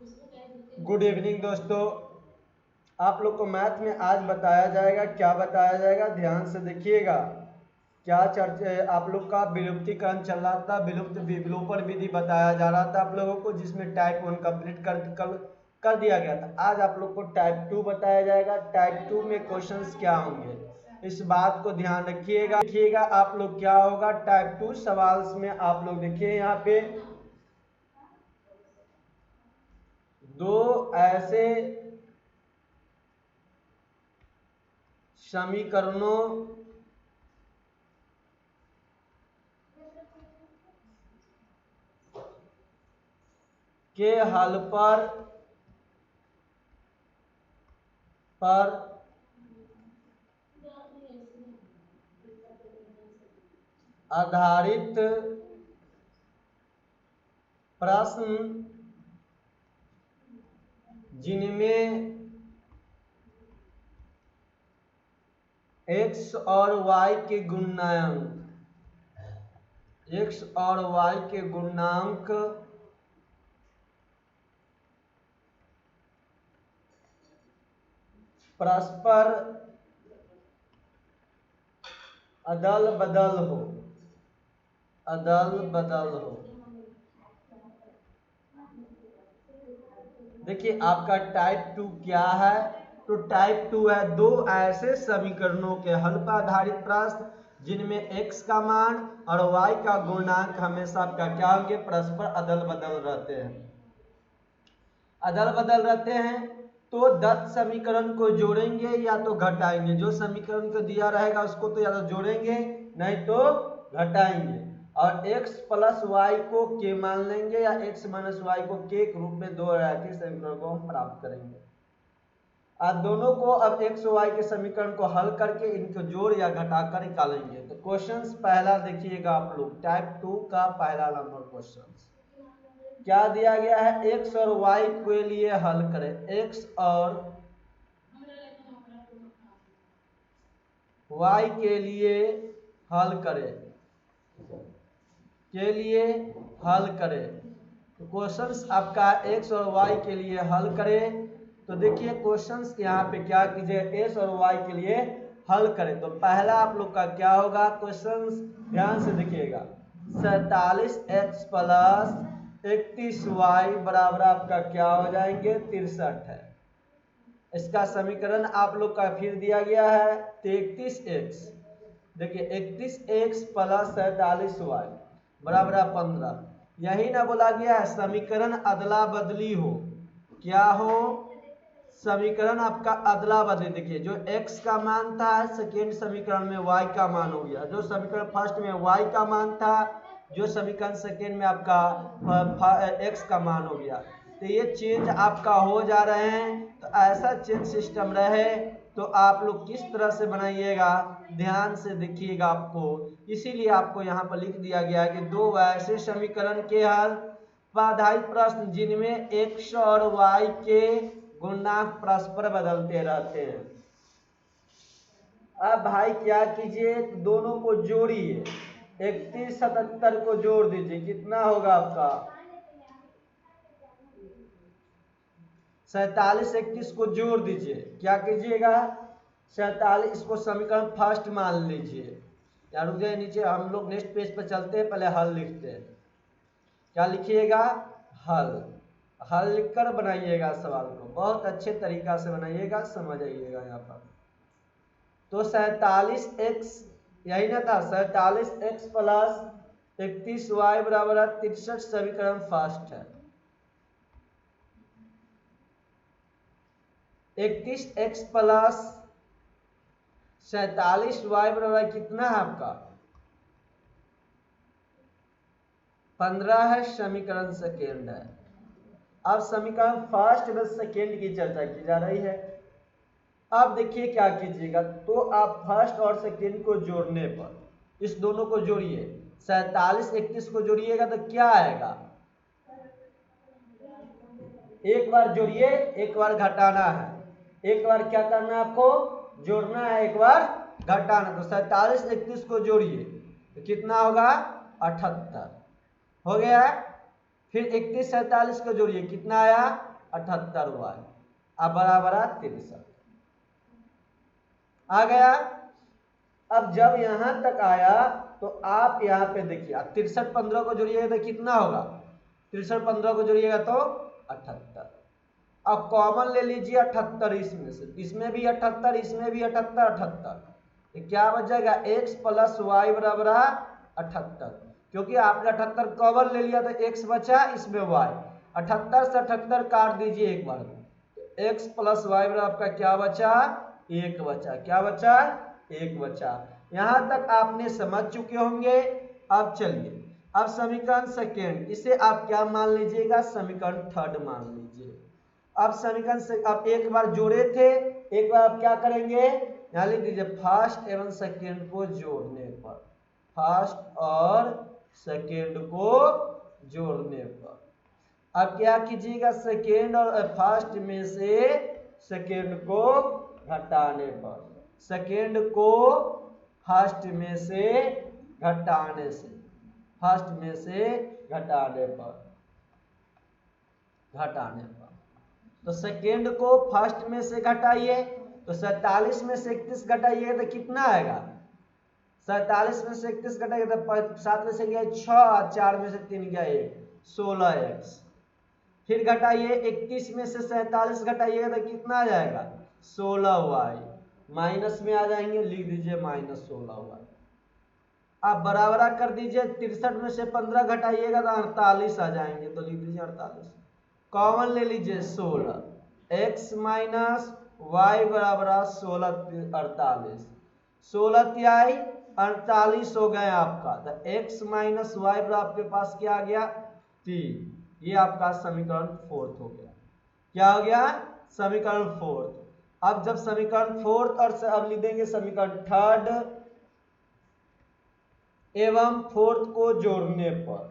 Good evening दोस्तों। आप लोग को मैथ में आज बताया जाएगा। क्या बताया जाएगा, ध्यान से देखिएगा। क्या चर्चा आप लोग का विलुप्तीकरण चल रहा था, विलुप्त विलोपन विधि बताया जा रहा था आप लोगों को, जिसमें टाइप 1 कंप्लीट कर दिया गया था। आज आप लोग को टाइप 2 बताया जाएगा। टाइप 2 में क्वेश्चंस क्या होंगे, इस बात को ध्यान रखिएगा। आप लोग क्या होगा टाइप 2 सवाल में, आप लोग देखिए यहाँ पे दो ऐसे समीकरणों के हल पर आधारित प्रश्न जिनमें x और y के गुणांक परस्पर अदल बदल हो। देखिए आपका टाइप 2 क्या है, तो टाइप 2 है दो ऐसे समीकरणों के हल पर आधारित प्रश्न जिनमें x का मान और y का गुणांक हमेशा आपका क्या होंगे, परस्पर अदल बदल रहते हैं। तो 10 समीकरण को जोड़ेंगे या तो घटाएंगे। जो समीकरण को दिया रहेगा उसको तो या तो जोड़ेंगे नहीं तो घटाएंगे। और x प्लस वाई को k मान लेंगे या x माइनस वाई को k के रूप में दो रैखिक समीकरण को हम प्राप्त करेंगे। आज दोनों को अब x और y के समीकरण को हल करके इनको जोड़ या घटाकर निकालेंगे। तो क्वेश्चंस पहला देखिएगा आप लोग, टाइप 2 का पहला नंबर क्वेश्चन क्या दिया गया है, x और y के लिए हल करें। x और y के लिए हल करें। तो क्वेश्चंस आपका x और y के लिए हल करें। तो देखिए क्वेश्चंस यहाँ पे क्या कीजिए, x और y के लिए हल करें। तो पहला आप लोग का क्या होगा क्वेश्चंस, ध्यान से देखिएगा। 47x प्लस 31y बराबर आपका क्या हो जाएंगे, 63 है। इसका समीकरण आप लोग का फिर दिया गया है 33x। देखिए 31x प्लस 47y बराबर 15। यही ना बोला गया है समीकरण अदला बदली हो। क्या हो, समीकरण आपका अदला बदली। देखिए जो x का मान था सेकेंड समीकरण में y का मान हो गया, जो समीकरण फर्स्ट में y का मान था जो समीकरण सेकेंड में आपका x का मान हो गया। तो ये चेंज आपका हो जा रहे हैं। तो ऐसा चेंज सिस्टम रहे तो आप लोग किस तरह से बनाइएगा, ध्यान से देखिएगा। आपको इसीलिए आपको यहाँ पर लिख दिया गया है कि दो ऐसे समीकरण के हल पर आधारित प्रश्न जिनमें x और y के गुणांक परस्पर बदलते रहते हैं। अब भाई क्या कीजिए, दोनों को जोड़िए। 31 77 को जोड़ दीजिए, कितना होगा आपका 47 31 को जोड़ दीजिए। क्या कीजिएगा 47 को समीकरण फर्स्ट मान लीजिए। या रुक जाए नीचे, हम लोग नेक्स्ट पेज पर चलते हैं, पहले हल लिखते हैं। क्या लिखिएगा, हल लिखकर बनाइएगा सवाल को, बहुत अच्छे तरीका से बनाइएगा, समझ आइएगा यहाँ पर। तो 47x यही ना था, 47x प्लस 31y बराबर 63 समीकरण फर्स्ट है। 31x प्लस 47y बराबर कितना है आपका 15 है, समीकरण सेकेंड है। अब समीकरण फर्स्ट व सेकेंड की चर्चा की जा रही है। अब देखिए क्या कीजिएगा, तो आप फर्स्ट और सेकेंड को जोड़ने पर इस दोनों को जोड़िए। 47 31 को जोड़िएगा तो क्या आएगा, एक बार जोड़िए एक बार घटाना है। एक बार क्या करना है आपको, जोड़ना है, एक बार घटाना। तो 47 31 को जोड़िए तो कितना होगा 78 हो गया। फिर 31 47 को जोड़िए, कितना आया 78y अब बराबर 63 आ गया। अब जब यहां तक आया तो आप यहां पे देखिए 63 15 को जोड़िएगा तो कितना होगा, 63 15 को जोड़िएगा तो 78। अब कॉमन ले लीजिए 78 इसमें से, इसमें भी 78 इसमें भी 78 78, क्या बच जाएगा x प्लस वाई बराबर 78, क्योंकि आपने 78 कॉमन ले लिया तो x बचा इसमें y, 78 से 78 काट दीजिए एक बार, x प्लस वाई बराबर आपका क्या बचा, एक बचा, क्या बचा, एक बचा। यहां तक आपने समझ चुके होंगे। अब चलिए अब समीकरण सेकेंड, इसे आप क्या मान लीजिएगा, समीकरण थर्ड मान लीजिए। अब समीकरण से अब एक बार जोड़े थे, एक बार आप क्या करेंगे, यहां लिख दीजिए फर्स्ट एवं सेकेंड को जोड़ने पर, फर्स्ट और सेकेंड को जोड़ने पर अब क्या कीजिएगा, सेकेंड और फर्स्ट में से सेकेंड को घटाने पर, सेकेंड को फर्स्ट में से घटाने से, फर्स्ट में से घटाने पर, घटाने पर तो सेकेंड को फर्स्ट में से घटाइए तो 47 में से 31 घटाइए तो कितना आएगा, 47 में से 31 घटाइए तो 7 में से गया 6, 4 में से 3 गया 1, 16x। फिर घटाइए 31 में से 47 घटाइएगा तो कितना आ जाएगा, 16y, माइनस में आ जाएंगे, लिख दीजिए माइनस 16y। आप बराबरा कर दीजिए, 63 में से 15 घटाइएगा तो 48 आ जाएंगे, तो लिख दीजिए 48। कॉमन ले लीजिए 16, x माइनस वाई बराबर 16 48, 16 तिहाई 48 हो गए आपका, तो x माइनस वाई बराबर आपके पास क्या आ गया 3। ये आपका समीकरण फोर्थ हो गया, क्या हो गया, समीकरण फोर्थ। अब जब समीकरण फोर्थ और अब लिख देंगे समीकरण थर्ड एवं फोर्थ को जोड़ने पर,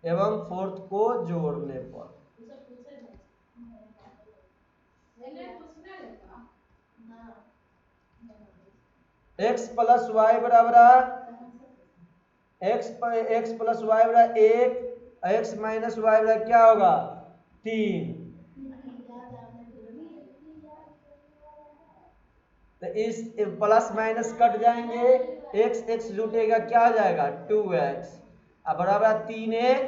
एवं फोर्थ को जोड़ने पर x प्लस वाई बराबर x प्लस वाई बराबर 1, x माइनस वाई बराबर क्या होगा 3, तो इस प्लस माइनस कट जाएंगे, x x जुटेगा क्या हो जाएगा 2x, अब बराबर 3 1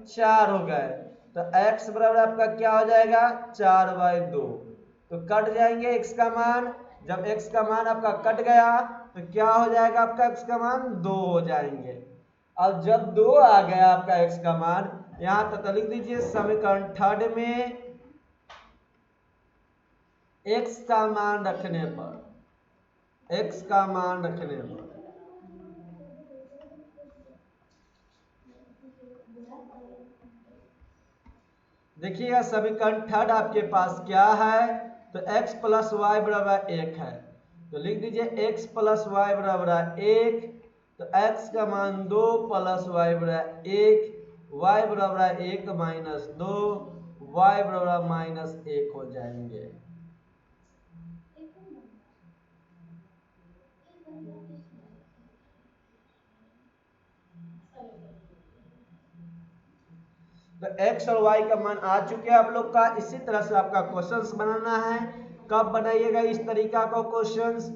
4 हो गए, तो x बराबर आपका क्या हो जाएगा 4/2, तो कट जाएंगे x का मान, जब x का मान आपका कट गया तो क्या हो जाएगा आपका x का मान 2 हो जाएंगे। अब जब 2 आ गया आपका x का मान, यहां तक लिख दीजिए समीकरण थर्ड में x का मान रखने पर, x का मान रखने पर देखिएगा समीकरण थर्ड आपके पास क्या है, तो x प्लस वाई बराबर 1 है, तो लिख दीजिए x प्लस वाई बराबर 1, तो x का मान 2 प्लस वाई बराबर 1, y बराबर 1 माइनस 2, y बराबर माइनस 1 हो जाएंगे। तो x और y का मान आ चुके हैं आप लोग का। इसी तरह से आपका क्वेश्चंस बनाना है। कब बनाइएगा इस तरीका का क्वेश्चंस,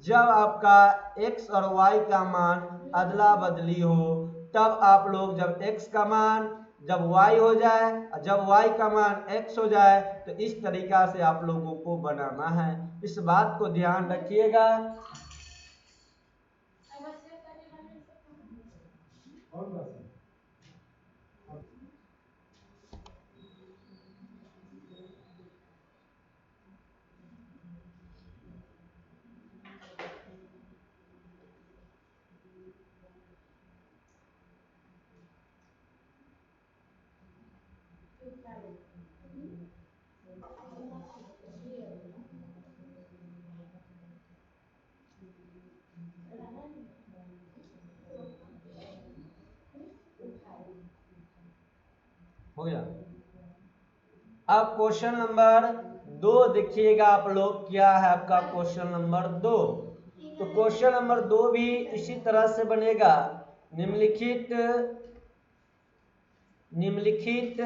जब आपका x और y का मान अदला बदली हो, तब आप लोग जब x का मान जब y हो जाए, जब y का मान x हो जाए, तो इस तरीका से आप लोगों को बनाना है। इस बात को ध्यान रखिएगा। हो गया। अब क्वेश्चन नंबर 2 देखिएगा आप लोग, क्या है आपका क्वेश्चन नंबर 2। तो क्वेश्चन नंबर 2 भी इसी तरह से बनेगा। निम्नलिखित निम्नलिखित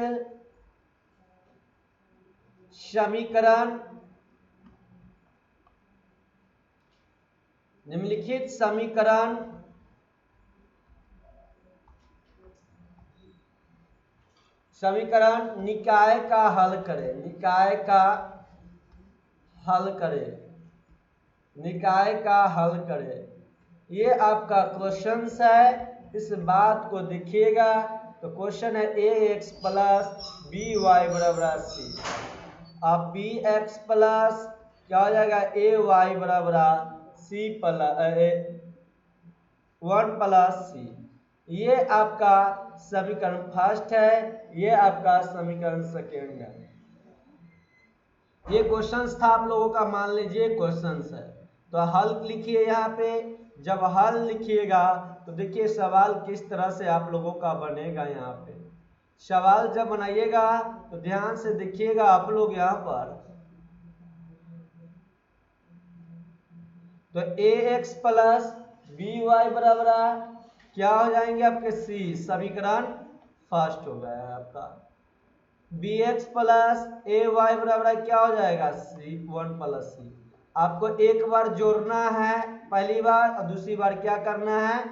समीकरण निम्नलिखित समीकरण निकाय का हल करें। निकाय का हल करें। ये आपका क्वेश्चन है, इस बात को देखिएगा। तो क्वेश्चन है ए एक्स प्लस बी वाई बराबर सी। अब बी एक्स प्लस क्या हो जाएगा, ए वाई बराबर सी प्लस 1 प्लस सी। ये आपका समीकरण फर्स्ट है, ये आपका समीकरण सेकेंड है। ये क्वेश्चंस था आप लोगों का, मान लीजिए क्वेश्चंस है। तो हल लिखिए यहाँ पे। जब हल लिखिएगा तो देखिए सवाल किस तरह से आप लोगों का बनेगा। यहाँ पे सवाल जब बनाइएगा तो ध्यान से देखिएगा आप लोग। यहाँ पर तो ए एक्स प्लस बी वाई बराबर क्या हो जाएंगे आपके सी, समीकरण फर्स्ट हो गया है आपका। बी एक्स प्लस ए वाई बराबर क्या हो जाएगा, सी 1 प्लस सी। आपको एक बार जोड़ना है पहली बार, और दूसरी बार क्या करना है,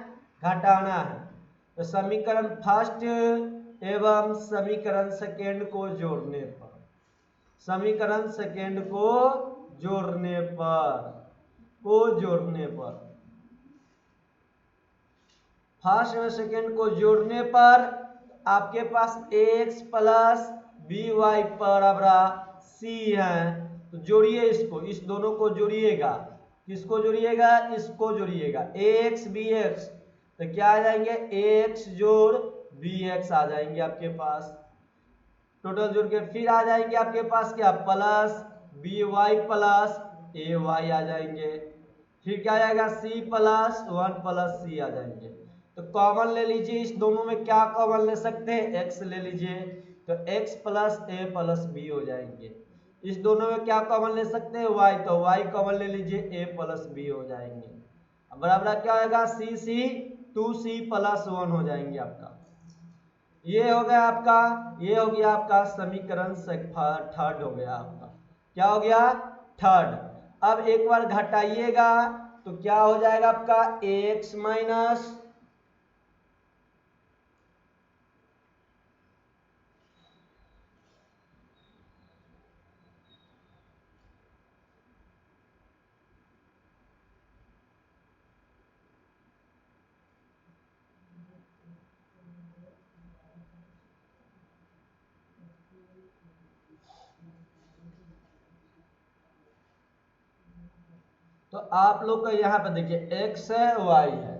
घटाना है। तो समीकरण फर्स्ट एवं समीकरण सेकेंड को जोड़ने पर, फर्स्ट एवं सेकेंड को जोड़ने पर आपके पास एक्स प्लस बी वाई बराबर सी है। तो जोड़िए इसको, इस दोनों को जोड़िएगा। किसको जोड़िएगा, इसको जोड़िएगा, ए एक्स बी एक्स। तो क्या आ जाएंगे, ए एक्स जोड़ बी एक्स आ जाएंगे आपके पास। टोटल जोड़ के फिर आ जाएंगे आपके पास क्या, प्लस बी वाई प्लस ए वाई आ जाएंगे। फिर क्या आ जाएगा, सी प्लस 1 प्लस सी आ जाएंगे। तो कॉमन ले लीजिए, इस दोनों में क्या कॉमन ले सकते हैं, एक्स ले लीजिए। तो x प्लस ए प्लस बी हो जाएंगे। इस दोनों में क्या कॉमन ले सकते हैं, y। तो y कॉमन ले लीजिए, a प्लस बी हो जाएंगे। अब बराबर क्या होगा, सी 2c प्लस 1 हो जाएंगे आपका। ये हो गया आपका, ये हो गया आपका समीकरण थर्ड हो गया आपका। क्या हो गया, थर्ड। अब एक बार घटाइएगा तो क्या हो जाएगा आपका, एक्स माइनस तो आप लोग का यहाँ पे देखिए x है y है,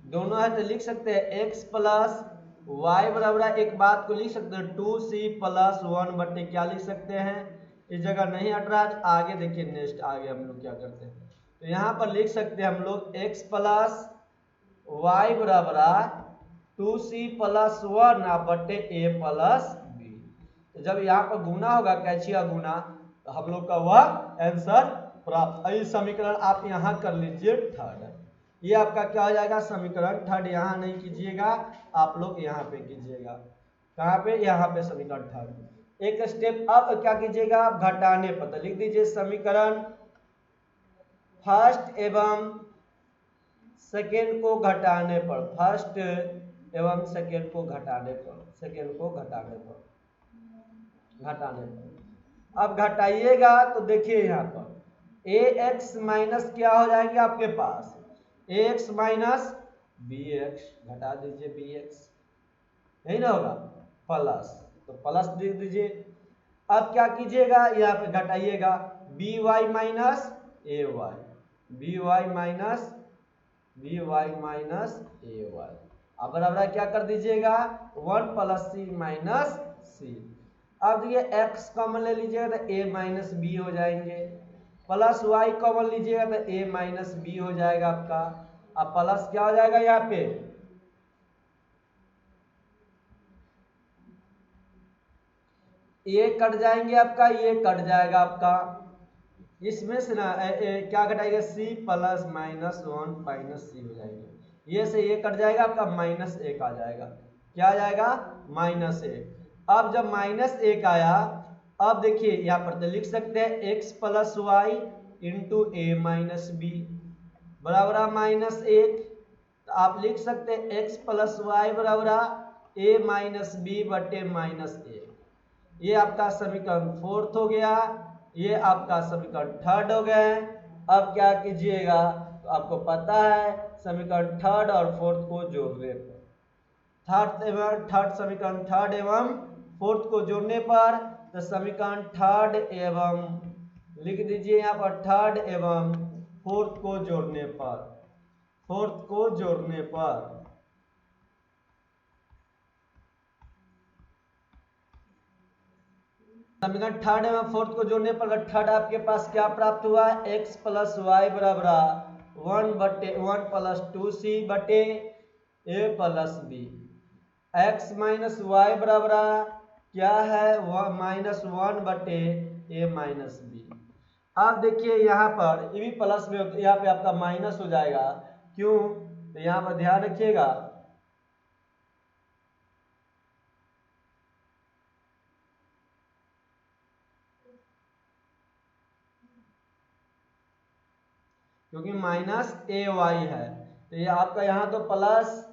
दोनों है। तो लिख सकते हैं x प्लस वाई बराबर, एक बात को लिख सकते हैं 2c प्लस 1 बटे क्या लिख सकते हैं, इस जगह नहीं हट रहा। आगे देखिए, नेक्स्ट आगे हम लोग क्या करते हैं। तो यहाँ पर लिख सकते हैं हम लोग x प्लस वाई बराबर 2c प्लस 1 बटे a प्लस बी। तो जब यहाँ पर गुना होगा, कैचिया गुना, तो हम लोग का वह आंसर प्राप्त। इस समीकरण आप यहाँ कर लीजिए थर्ड। ये आपका क्या हो जाएगा, समीकरण थर्ड। यहाँ नहीं कीजिएगा आप लोग, यहाँ पे कीजिएगा। कहाँ पे, यहाँ पे समीकरण थर्ड। एक स्टेप अब क्या कीजिएगा, आप घटाने पर। तो लिख दीजिए समीकरण फर्स्ट एवं सेकेंड को घटाने पर, फर्स्ट एवं सेकेंड को घटाने पर, अब घटाइएगा तो देखिए यहाँ पर ए एक्स माइनस क्या हो जाएंगे आपके पास, ए एक्स माइनस बी एक्स। घटा दीजिए बी एक्स, यही ना होगा, प्लस। तो प्लस दे दीजिए। अब क्या कीजिएगा, यहाँ पे घटाइएगा, बी वाई माइनस ए वाई, बी वाई माइनस ए वाई। अब बराबर क्या कर दीजिएगा, 1 प्लस सी माइनस सी। अब ये x कॉमन ले लीजिएगा तो a माइनस बी हो जाएंगे। प्लस y कॉमन लीजिएगा तो a माइनस बी हो जाएगा आपका। अब प्लस क्या हो जाएगा, यहाँ पे ये कट जाएंगे आपका, ये कट जाएगा आपका। इसमें से ना क्या घटाएगा, c प्लस माइनस 1 माइनस सी हो जाएंगे। ये से ये कट जाएगा आपका, माइनस 1 आ जाएगा। क्या आ जाएगा, -1। अब जब -1 आया, अब देखिए यहाँ पर तो लिख सकते हैं एक्स प्लस वाई इंटू ए माइनस बी बराबर माइनस 1। तो आप लिख सकते हैं एक्स प्लस वाई बराबर ए माइनस बी बटे माइनस 1। ये आपका समीकरण फोर्थ हो गया, ये आपका समीकरण थर्ड हो गया। अब क्या कीजिएगा, तो आपको पता है समीकरण थर्ड और फोर्थ को जोड़ने पर थर्ड समीकरण थर्ड एवं फोर्थ को जोड़ने पर तो समीकरण थर्ड एवं लिख दीजिए यहाँ पर थर्ड एवं फोर्थ को जोड़ने पर समीकरण थर्ड एवं फोर्थ को जोड़ने पर थर्ड आपके पास क्या प्राप्त हुआ, एक्स प्लस वाई बराबर 1 प्लस 2c बटे A plus B. X minus Y बराबर क्या है, -1 बटे ए माइनस बी। अब देखिए यहाँ पर ये भी प्लस में यहाँ पे आपका माइनस हो जाएगा, क्यों, तो यहाँ पर ध्यान रखिएगा क्योंकि माइनस ए वाई है, तो ये आपका यहाँ तो प्लस,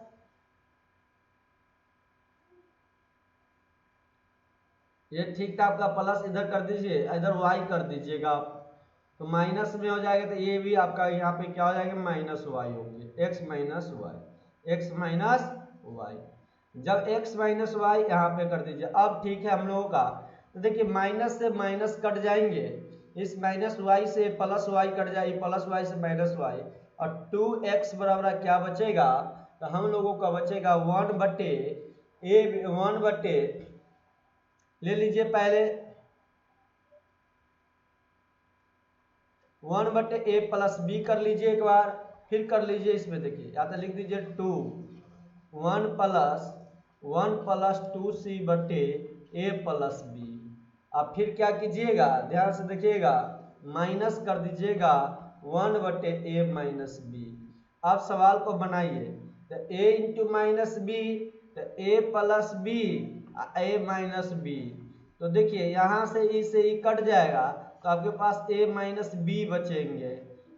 ये ठीक था आपका प्लस इधर कर दीजिए, इधर वाई कर दीजिएगा आप, तो माइनस में हो जाएगा, तो ये भी आपका यहाँ पे क्या हो जाएगा, माइनस वाई होगी, एक्स माइनस वाई। जब एक्स माइनस वाई यहाँ पे कर दीजिए, अब ठीक है हम लोगों का। तो देखिए माइनस से माइनस कट जाएंगे, इस माइनस वाई से प्लस वाई कट जाएगी, प्लस वाई से माइनस वाई, और 2x बराबर क्या बचेगा, तो हम लोगों का बचेगा 1 बटे ले लीजिए पहले 1 बटे ए प्लस बी कर लीजिए एक बार, फिर कर लीजिए इसमें देखिए या तो लिख दीजिए 1 प्लस 2c बटे ए प्लस बी। अब फिर क्या कीजिएगा, ध्यान से देखिएगा, माइनस कर दीजिएगा 1 बटे ए माइनस बी। अब सवाल को बनाइए, तो ए इंटू माइनस बी, तो A plus B A minus B, तो देखिए यहाँ से ई से ई कट जाएगा, तो आपके पास a माइनस बी बचेंगे,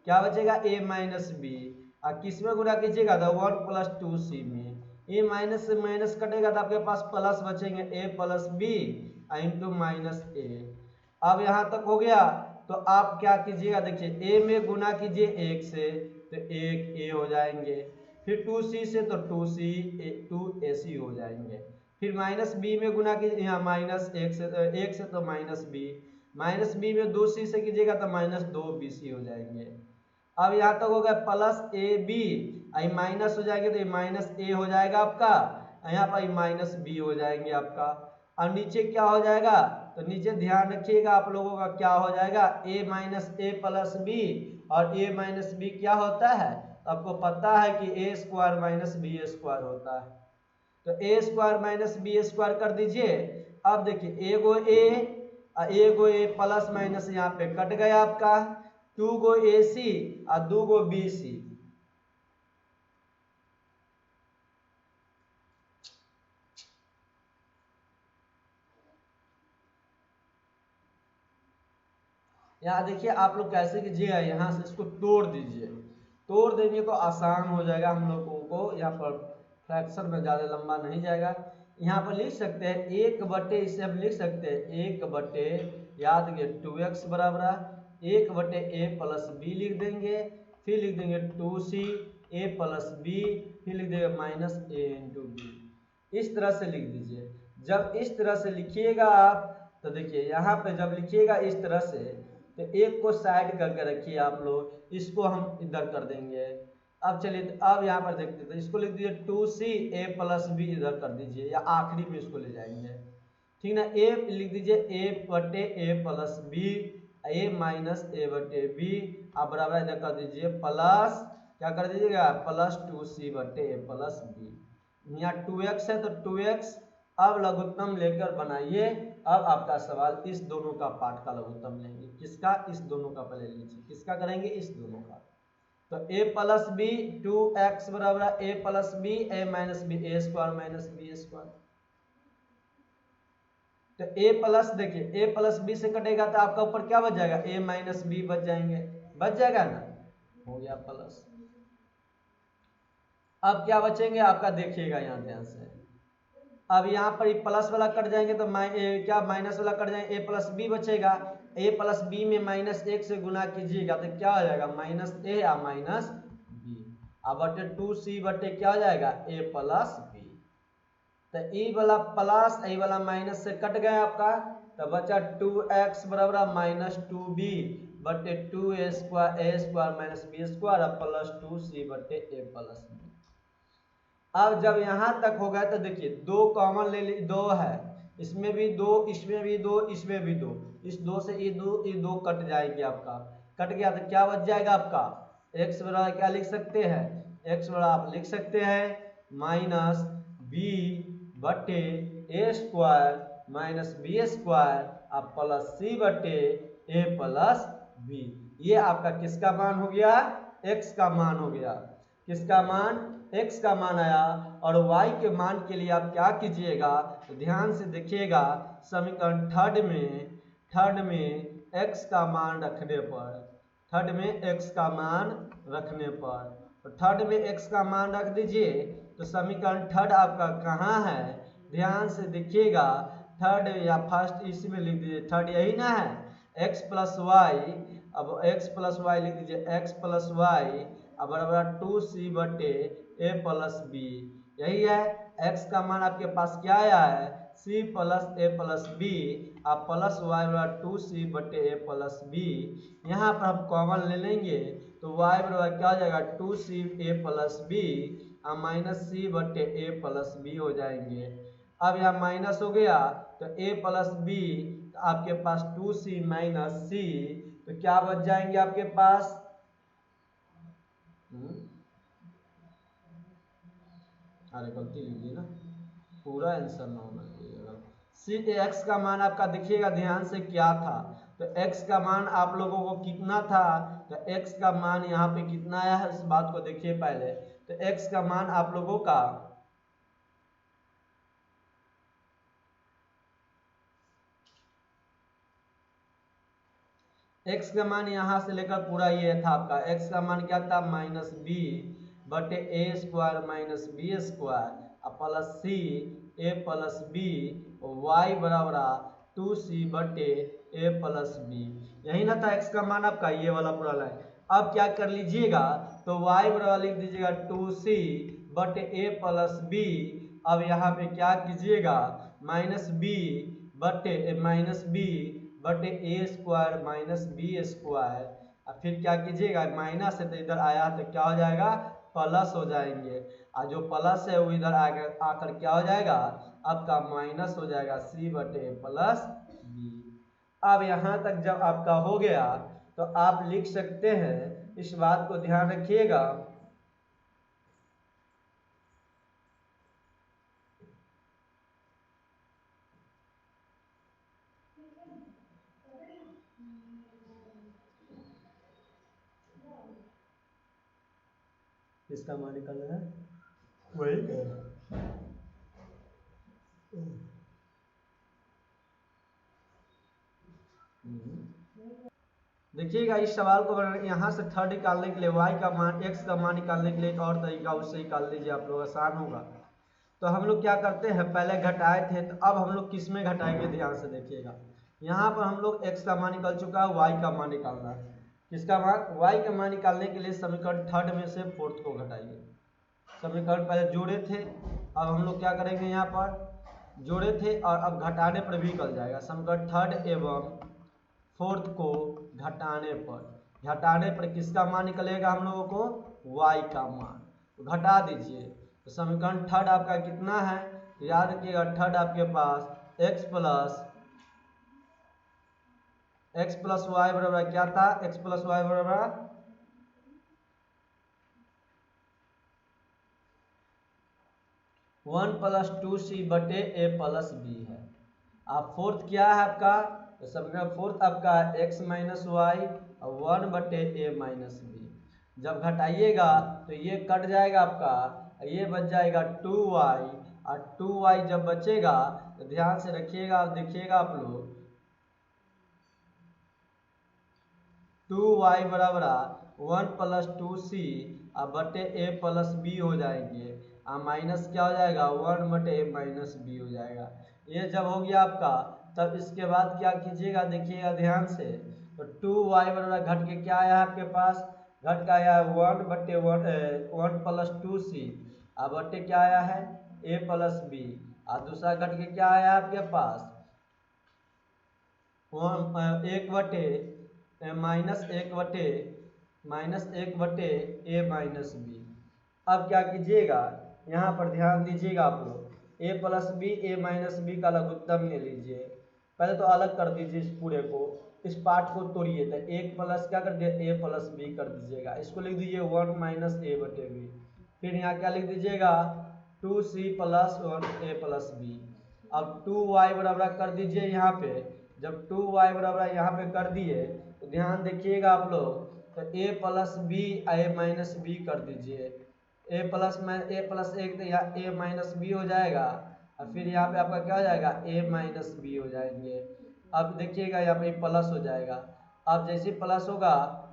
क्या बचेगा, a माइनस बी। और किस में गुना कीजिएगा, तो 1 प्लस 2c में, a माइनस से माइनस कटेगा तो आपके पास प्लस बचेंगे a plus B into minus A. अब यहाँ तक हो गया, तो आप क्या कीजिएगा, देखिए a में गुना कीजिए 1 से, तो 1 a हो जाएंगे, फिर 2c से तो 2ac हो जाएंगे, फिर माइनस बी में गुना कीजिए, यहाँ माइनस 1 से तो माइनस बी में 2c से कीजिएगा तो माइनस 2bc हो जाएंगे। अब यहाँ तक हो गया प्लस ए बी, माइनस हो जाएंगे तो ये माइनस ए हो जाएगा आपका, यहाँ पर माइनस बी हो जाएंगे आपका। और नीचे क्या हो जाएगा, तो नीचे ध्यान रखिएगा आप लोगों का क्या हो जाएगा, a minus A plus B, और a माइनस बी क्या होता है, तो आपको पता है कि a square minus B square होता है, तो a square minus B square कर दीजिए। अब देखिए एगो ए प्लस माइनस यहाँ पे कट गया आपका, 2 गो ए सी और 2 गो बी सी, यहाँ देखिए आप लोग कैसे कीजिएगा, यहाँ से इसको तोड़ दीजिए, तोड़ देंगे तो आसान हो जाएगा हम लोगों को, यहाँ पर फ्रैक्शन में ज़्यादा लंबा नहीं जाएगा। यहाँ पर लिख सकते हैं 1 बटे, इसे हम लिख सकते हैं 1 बटे, याद रखिए 2x बराबर 1 बटे ए प्लस बी लिख देंगे, फिर लिख देंगे 2c ए प्लस बी, फिर लिख देंगे माइनस ए इंटू बी। इस तरह से लिख दीजिए। जब इस तरह से लिखिएगा आप, तो देखिए यहाँ पे जब लिखिएगा इस तरह से, तो एक को साइड करके रखिए आप लोग, इसको हम इधर कर देंगे। अब चलिए, तो अब यहाँ पर देखते हैं, तो इसको लिख दीजिए 2c ए प्लस बी इधर कर दीजिए, या आखिरी में इसको ले जाएंगे, ठीक ना। ए लिख दीजिए ए बटे A plus B, A minus ए बटे बी, अब बराबर इधर कर दीजिए प्लस, क्या कर दीजिएगा, प्लस 2c बटे ए प्लस बी। यहाँ 2x है तो 2x, अब लघुत्तम लेकर बनाइए। अब आपका सवाल इस दोनों का पार्ट का लघुत्तम लेंगे, किसका, इस दोनों का पहले लीजिए, किसका करेंगे, इस दोनों का। तो a प्लस बी 2x बराबर a plus B A minus B A square minus B square, तो ए प्लस, देखिए ए प्लस बी से कटेगा तो आपका ऊपर क्या बच जाएगा, ए माइनस बी बच जाएंगे, बच जाएगा ना, हो गया प्लस। अब क्या बचेंगे आपका, देखिएगा यहाँ ध्यान से, अब यहाँ पर प्लस वाला कट जाएंगे तो क्या माइनस वाला कट जाएंगे, ए प्लस बी बचेगा, ए प्लस बी में माइनस एक से गुना कीजिएगा तो क्या हो जाएगा, माइनस ए या माइनस बी, अब बटे 2c बटे क्या हो जाएगा, ए प्लस बी। तो ई वाला प्लस ई वाला माइनस से कट गया आपका, तो बचा 2x बराबर माइनस 2b बटे 2a² minus b² plus 2c बटे ए प्लस बी। अब जब यहाँ तक हो गया तो देखिए दो कॉमन ले ली, दो है, इसमें भी दो, इसमें भी दो, इसमें भी दो, इस दो से ये दो कट जाएगी आपका, कट गया तो क्या बच जाएगा आपका, x बराबर क्या लिख सकते हैं, x बराबर आप लिख सकते हैं माइनस बी बटे a² माइनस b² आप प्लस सी बटे ए प्लस बी। ये आपका किसका मान हो गया, x का मान हो गया, किसका मान, x का मान आया। और y के मान के लिए आप क्या कीजिएगा, तो ध्यान से देखिएगा, समीकरण थर्ड में x का मान रखने पर, थर्ड में x का मान रखने पर, तो थर्ड में x का मान रख दीजिए, तो समीकरण थर्ड आपका कहाँ है, ध्यान से देखिएगा, थर्ड या फर्स्ट इसी में लिख दीजिए, थर्ड यही ना है, x प्लस वाई, अब x प्लस वाई लिख दीजिए, x प्लस वाई अब बराबर 2c बटे ए प्लस बी, यही है, x का मान आपके पास क्या आया है, c प्लस ए प्लस बी, आप प्लस वाई बराबर 2c बटे ए प्लस बी, यहाँ पर हम कॉमन ले लेंगे तो y बराबर क्या हो जाएगा 2c ए प्लस बी और माइनस सी बटे ए प्लस बी हो जाएंगे। अब यहाँ माइनस हो गया तो a प्लस बी, आपके पास 2c माइनस सी, तो क्या बच जाएंगे आपके पास, अरे गलती लीजिए ना, पूरा आंसर ना होना चाहिए। सी एक्स का मान आपका देखिएगा ध्यान से क्या था, तो x का मान आप लोगों को कितना था, तो x का मान यहाँ पे कितना आया है, इस बात को देखिए पहले, तो x का मान आप लोगों का x का मान यहाँ से लेकर पूरा ये था आपका, x का मान क्या था माइनस बी बटे a² माइनस b² प्लस सी ए प्लस बी, वाई बराबर 2c बटे ए प्लस बी, यही ना था x का मान आपका, ये वाला पूरा लाइन। अब क्या कर लीजिएगा, तो y बराबर लिख दीजिएगा 2c बटे ए प्लस बी, अब यहाँ पे क्या कीजिएगा माइनस बी बटे a² माइनस b², और फिर क्या कीजिएगा माइनस है तो इधर आया तो क्या हो जाएगा प्लस हो जाएंगे, और जो प्लस है वो इधर आकर क्या हो जाएगा आपका माइनस हो जाएगा c बटे प्लस बी। अब यहाँ तक जब आपका हो गया तो आप लिख सकते हैं, इस बात को ध्यान रखिएगा, इसका मान निकालना है वही देखिएगा, इस सवाल को यहाँ से थर्ड निकालने के लिए y का मान x का मान निकालने के लिए एक और तरीका उससे निकाल लीजिए आप लोग, आसान होगा। तो हम लोग क्या करते हैं, पहले घटाए थे तो अब हम लोग किस में घटाएंगे, ध्यान से देखिएगा, यहाँ पर हम लोग x का मान निकल चुका है, y का मान निकालना है, किसका मान, y का मान निकालने के लिए समीकरण थर्ड में से फोर्थ को घटाइए, समीकरण पहले जोड़े थे, अब हम लोग क्या करेंगे, यहाँ पर जोड़े थे और अब घटाने पर भी निकल जाएगा, समीकरण थर्ड एवं फोर्थ को घटाने पर किसका मान निकलेगा हम लोगों को, y का मान, तो घटा दीजिए, तो समीकरण थर्ड आपका कितना है, याद रखिएगा थर्ड आपके पास x प्लस वाई बराबर क्या था, x प्लस वाई बराबर 1 प्लस 2c बटे ए प्लस बी है। अब फोर्थ क्या है आपका, तो समीकरण फोर्थ आपका x माइनस वाई और 1 बटे ए माइनस बी, जब घटाइएगा तो ये कट जाएगा आपका, ये बच जाएगा 2y और 2y जब बचेगा तो ध्यान से रखिएगा और देखिएगा आप लोग 2y बराबर 1 प्लस 2c अब बटे a प्लस बी हो जाएंगे और माइनस क्या हो जाएगा 1 बटे a माइनस बी हो जाएगा। ये जब हो गया आपका तब इसके बाद क्या कीजिएगा देखिएगा ध्यान से तो 2y बराबर घट के क्या आया आपके पास घट का आया 1 बटे 1 प्लस 2c अब बटे क्या आया है a प्लस बी और दूसरा घट के क्या आया आपके पास 1 बटे माइनस एक बटे ए माइनस बी। अब क्या कीजिएगा यहाँ पर ध्यान दीजिएगा आप लोग ए plus B A minus B का लघुत्तम ले लीजिए। पहले तो अलग कर दीजिए इस पूरे को इस पार्ट को तोड़िए तो एक प्लस क्या कर दिए ए प्लस बी कर दीजिएगा। इसको लिख दीजिए 1 माइनस ए बटे बी। फिर यहाँ क्या लिख दीजिएगा 2c प्लस 1 ए प्लस बी। अब 2y बराबर कर दीजिए यहाँ पे जब 2y बराबर यहाँ पे कर दिए तो ध्यान देखिएगा आप लोग तो a plus B A minus B कर दीजिए ए प्लस एक तो यहाँ a माइनस बी हो जाएगा और फिर यहाँ पे आपका क्या हो जाएगा a माइनस बी हो जाएंगे। अब देखिएगा यहाँ पे प्लस हो जाएगा। अब जैसे प्लस होगा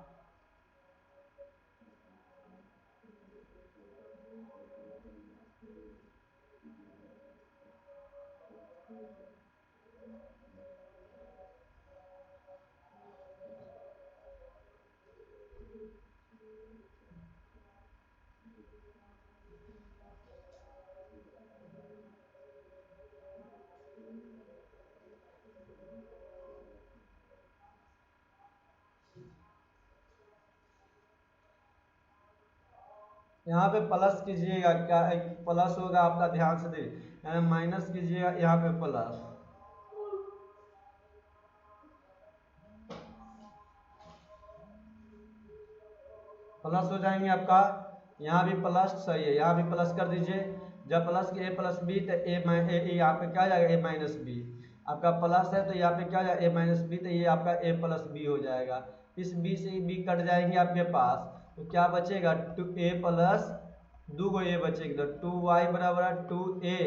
यहाँ पे प्लस कीजिएगा क्या प्लस होगा आपका ध्यान से देखिए माइनस कीजिएगा यहाँ पे प्लस हो जाएंगे आपका यहाँ भी प्लस सही है यहाँ भी प्लस कर दीजिए। जब प्लस ए प्लस बी तो ए यहाँ पे क्या आ जाएगा ए माइनस बी आपका प्लस है तो यहाँ पे क्या आ जाएगा ए माइनस बी तो ये आपका ए प्लस बी हो जाएगा। इस बी से बी कट जाएंगे आपके पास तो क्या बचेगा 2a प्लस 2 ए बचेगा तो 2y बराबर 2a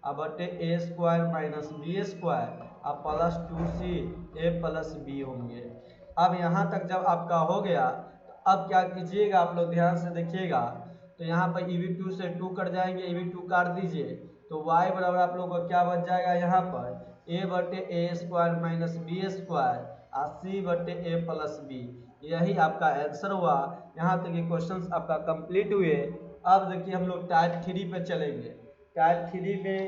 अब बटे ए स्क्वायर माइनस बी स्क्वायर अब प्लस 2c ए प्लस बी होंगे। अब यहाँ तक जब आपका हो गया तो अब क्या कीजिएगा आप लोग ध्यान से देखिएगा तो यहाँ पर EV2 से 2 कट जाएंगे EV2 काट दीजिए तो y बराबर आप लोग को क्या बच जाएगा यहाँ पर a बटे ए स्क्वायर माइनस बी स्क्वायर और c बटे ए प्लस बी। यही आपका आंसर हुआ। यहाँ तक ये क्वेश्चंस आपका कंप्लीट हुए। अब देखिए हम लोग टाइप 3 पे चलेंगे। टाइप 3 में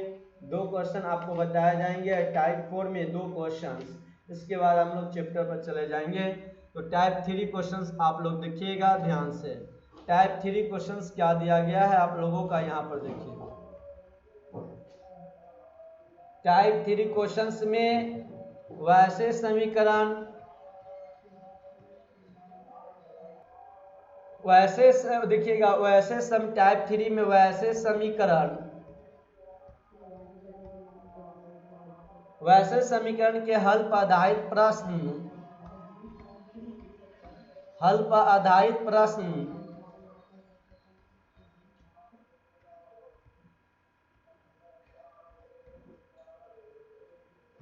2 क्वेश्चन आपको बताए जाएंगे और टाइप 4 में 2 क्वेश्चंस। इसके बाद हम लोग चैप्टर पर चले जाएंगे। तो टाइप 3 क्वेश्चंस आप लोग देखिएगा ध्यान से। टाइप 3 क्वेश्चंस क्या दिया गया है आप लोगों का यहाँ पर देखिए। टाइप 3 क्वेश्चंस में वैसे समीकरण देखिएगा टाइप 3 में वैसे समीकरण के हल पर आधारित प्रश्न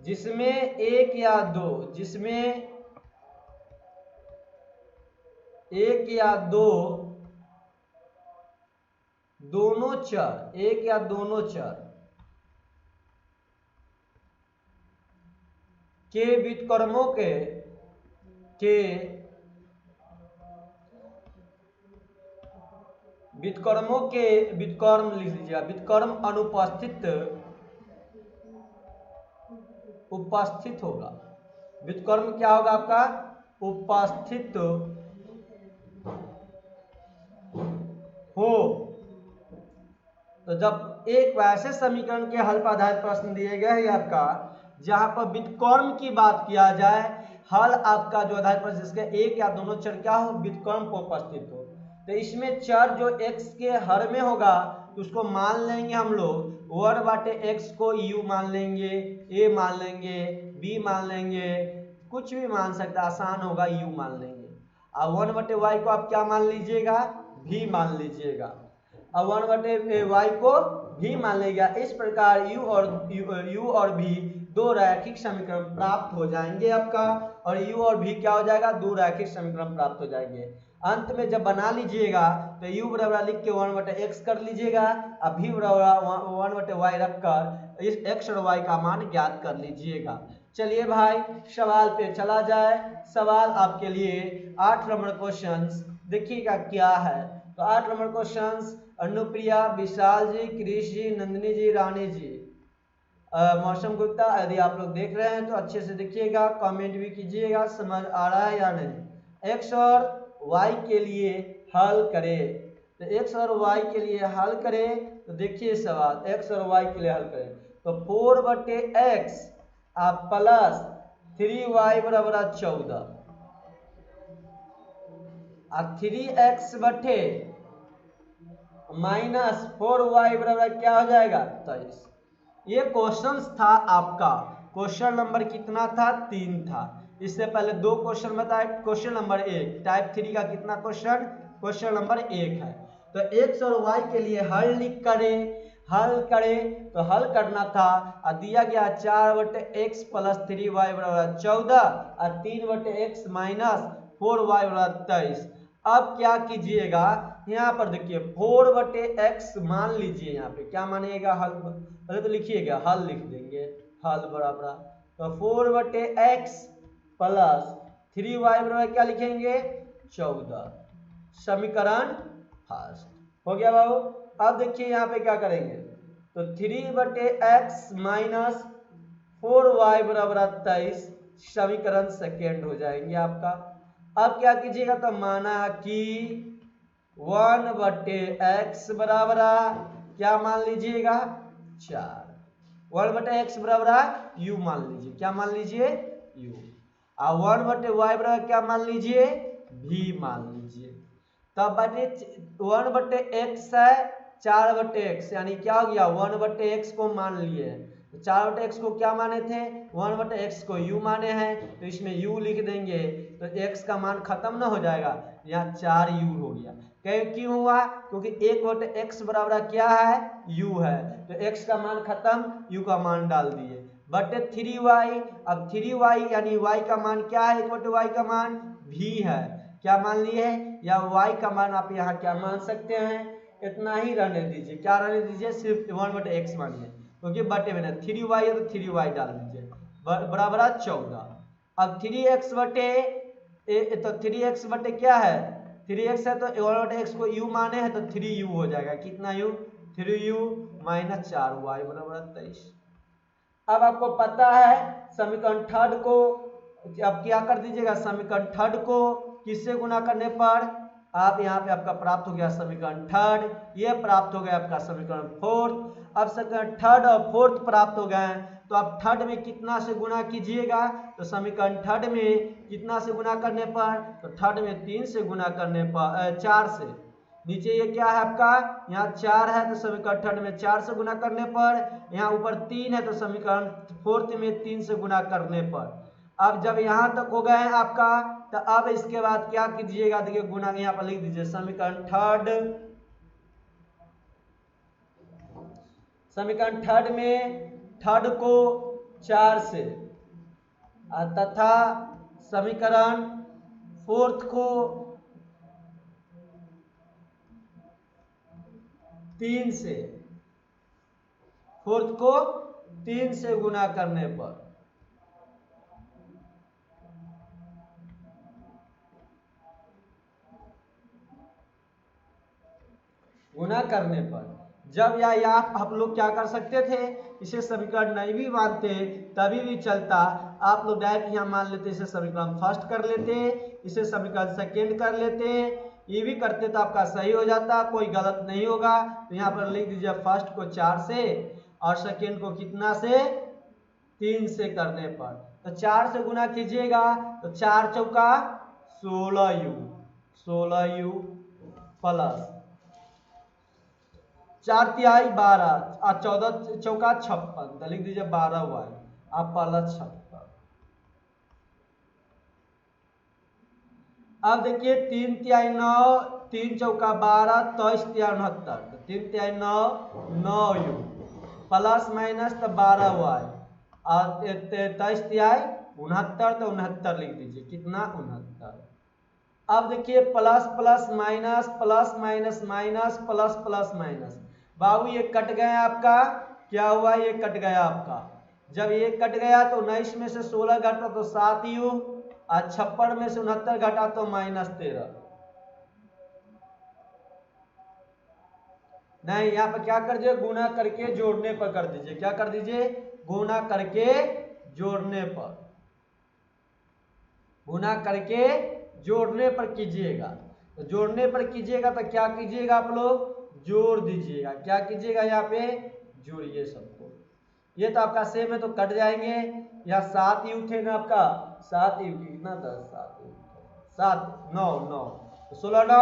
जिसमें एक या दो दोनों चर के व्युत्क्रमों के व्युत्क्रम लिख लीजिएगा व्युत्क्रम उपस्थित होगा। व्युत्क्रम क्या होगा आपका उपस्थित हो। तो जब एक वैसे समीकरण के हल पर आधारित प्रश्न दिए गए हैं आपका जहां पर व्युत्क्रम की बात किया जाए हल आपका जो आधारित प्रश्न जिसके एक या दोनों चर क्या हो व्युत्क्रम को उपस्थित हो तो इसमें चर जो x के हर में होगा तो उसको मान लेंगे हम लोग 1/x को u मान लेंगे a मान लेंगे b मान लेंगे कुछ भी मान सकते आसान होगा u मान लेंगे और 1/y को आप क्या मान लीजिएगा v मान लीजिएगा। अब 1/y को भी मान लिया। इस प्रकार यू और भी दो रैखिक समीकरण प्राप्त हो जाएंगे आपका, और यू और भी क्या हो जाएगा, दो रैखिक समीकरण प्राप्त हो जाएंगे। अंत में जब बना लीजिएगा तो u बराबर लिख के 1/x कर लीजिएगा, अब v बराबर 1/y रखकर इस x और y का मान ज्ञात कर लीजिएगा। चलिए भाई सवाल पे चला जाए। सवाल आपके लिए 8 नंबर क्वेश्चन देखिएगा क्या है। तो 8 नंबर क्वेश्चन, अनुप्रिया, विशाल जी, क्रिश जी, नंदिनी जी, रानी जी, मौसम गुप्ता, यदि आप लोग देख रहे हैं तो अच्छे से देखिएगा, कमेंट भी कीजिएगा समझ आ रहा है या नहीं। x और y के लिए हल करें। तो x और y के लिए हल करें तो देखिए सवाल, x और y के लिए हल करें तो 4/x आप प्लस 3y बराबर 14 और 3x बटे माइनस 4y बराबर क्या हो जाएगा 23। ये क्वेश्चन था आपका, क्वेश्चन नंबर कितना था, 3 था। इससे पहले 2 क्वेश्चन बताए। क्वेश्चन नंबर 1 टाइप 3 का कितना क्वेश्चन, क्वेश्चन नंबर 1 है। तो x और y के लिए हल करें तो हल करना था, और दिया गया 4/x प्लस 3y बराबर 14 और 3/x माइनस 4y बराबर 23। अब क्या कीजिएगा, यहाँ पर देखिए 4/x मान लीजिए, यहाँ पे क्या मानिएगा, हल पहले तो लिखिएगा, हल लिख देंगे, हल बराबर तो 4/x प्लस 3y बराबर क्या लिखेंगे 14, समीकरण फर्स्ट हो गया बाबू। अब देखिए यहाँ पे क्या करेंगे, तो 3/x माइनस 4y बराबर 23 समीकरण सेकेंड हो जाएंगे आपका। अब क्या कीजिएगा, तो माना कि 1/x बराबर क्या मान लीजिएगा 4, 1/x बराबर u मान लीजिए, क्या मान लीजिए u, और 1/y बराबर क्या मान लीजिए v मान लीजिए। तब बटे 1/x है 4/x, यानी क्या हो गया 1/x को मान लिए, 4/x को क्या माने थे 1/x को u माने हैं, तो इसमें u लिख देंगे तो x का मान खत्म ना हो जाएगा, यहाँ 4u हो गया। क्यों हुआ, क्योंकि 1/x बराबर क्या है u है, तो x का मान खत्म, u का मान डाल दिए बटे 3y। अब 3y यानी y का मान क्या है, 1/y का मान v है, क्या मान लिए, या y का मान आप यहाँ क्या मान सकते हैं, इतना ही रहने दीजिए, क्या रहने दीजिए, सिर्फ 1/x मानिए, क्योंकि बटे में 3y है तो 3y डाल दीजिए बराबर 14। अब 3x बटे तो 3x बटे क्या है 3x है, तो 1/x को u माने हैं तो 3u हो जाएगा, कितना u 3u माइनस 4y बराबर 23। अब आपको पता है समीकरण थर्ड को, अब क्या कर दीजिएगा, समीकरण थर्ड को किससे गुना करने पर आप यहाँ पे आपका प्राप्त हो गया समीकरण थर्ड, ये प्राप्त हो गया आपका समीकरण फोर्थ। अब समीकरण थर्ड और फोर्थ प्राप्त हो गए, तो आप थर्ड में कितना से गुना कीजिएगा, तो समीकरण थर्ड में कितना से गुना करने पर, तो थर्ड में 3 से गुना करने पर 4 से, नीचे ये क्या है आपका, यहाँ 4 है तो समीकरण थर्ड में 4 से गुना करने पर, यहाँ ऊपर 3 है तो समीकरण फोर्थ में 3 से गुना करने पर। अब जब यहाँ तक हो गए हैं आपका, तो अब इसके बाद क्या कीजिएगा, देखिए गुना यहाँ पर लिख दीजिए समीकरण थर्ड में थर्ड को 4 से तथा समीकरण फोर्थ को 3 से, फोर्थ को 3 से गुना करने पर, गुना करने पर जब या आप लोग क्या कर सकते थे, इसे समीकरण नहीं भी मानते तभी भी चलता, आप लोग डायरेक्ट यहाँ मान लेते, इसे समीकरण फर्स्ट कर लेते, इसे समीकरण सेकेंड कर लेते, ये भी करते तो आपका सही हो जाता, कोई गलत नहीं होगा। तो यहाँ पर लिख दीजिए फर्स्ट को 4 से और सेकेंड को कितना से 3 से करने पर, तो 4 से गुना कीजिएगा तो 4 चौका 16u प्लस 4 तिहाई 12 और 14 चौका 56, तो लिख दीजिए 12y आप प्लस 56। अब देखिए 3 तिहाई 9, 3 चौका 12, 23 तिहाई 69, तो 3 तिहाई 9, 9u प्लस माइनस तो 12y और 23 तिहाई 69, तो 69 लिख दीजिए, कितना 69। अब देखिए plus plus minus plus minus minus plus plus minus, बाबू ये कट गया आपका, क्या हुआ, ये कट गया आपका। जब ये कट गया तो 19 में से 16 घटा तो 7u और 56 में से 69 घटा तो -13। नहीं, यहाँ पर क्या कर दीजिए, गुना करके जोड़ने पर कर दीजिए, क्या कर दीजिए, गुना करके जोड़ने पर, गुना करके जोड़ने पर कीजिएगा। तो जोड़ने पर कीजिएगा तो क्या कीजिएगा आप लोग, जोड़ दीजिएगा, क्या कीजिएगा, यहाँ पे जोड़िए सबको। ये तो आपका सेम है तो कट जाएंगे। यहाँ 7u थे ना आपका, 7u कितना था, 7 9 9, तो 16 9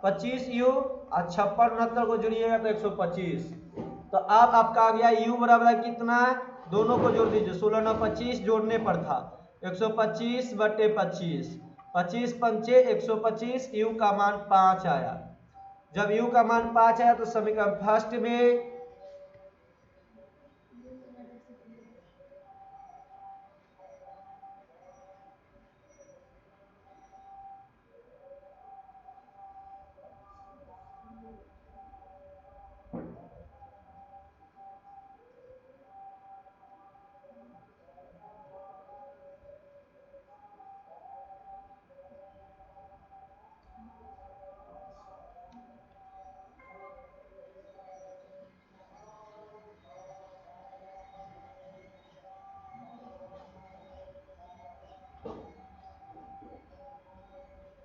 25u और 56 69 को जोड़िएगा तो 125। तो अब आपका आ गया u बराबर कितना, दोनों को जोड़ दीजिए, 16 9 25 जोड़ने पर था 125 बटे 25, 25 पंचे 125, u का मान 5 आया। जब u का मान 5 आया तो समीकरण फर्स्ट में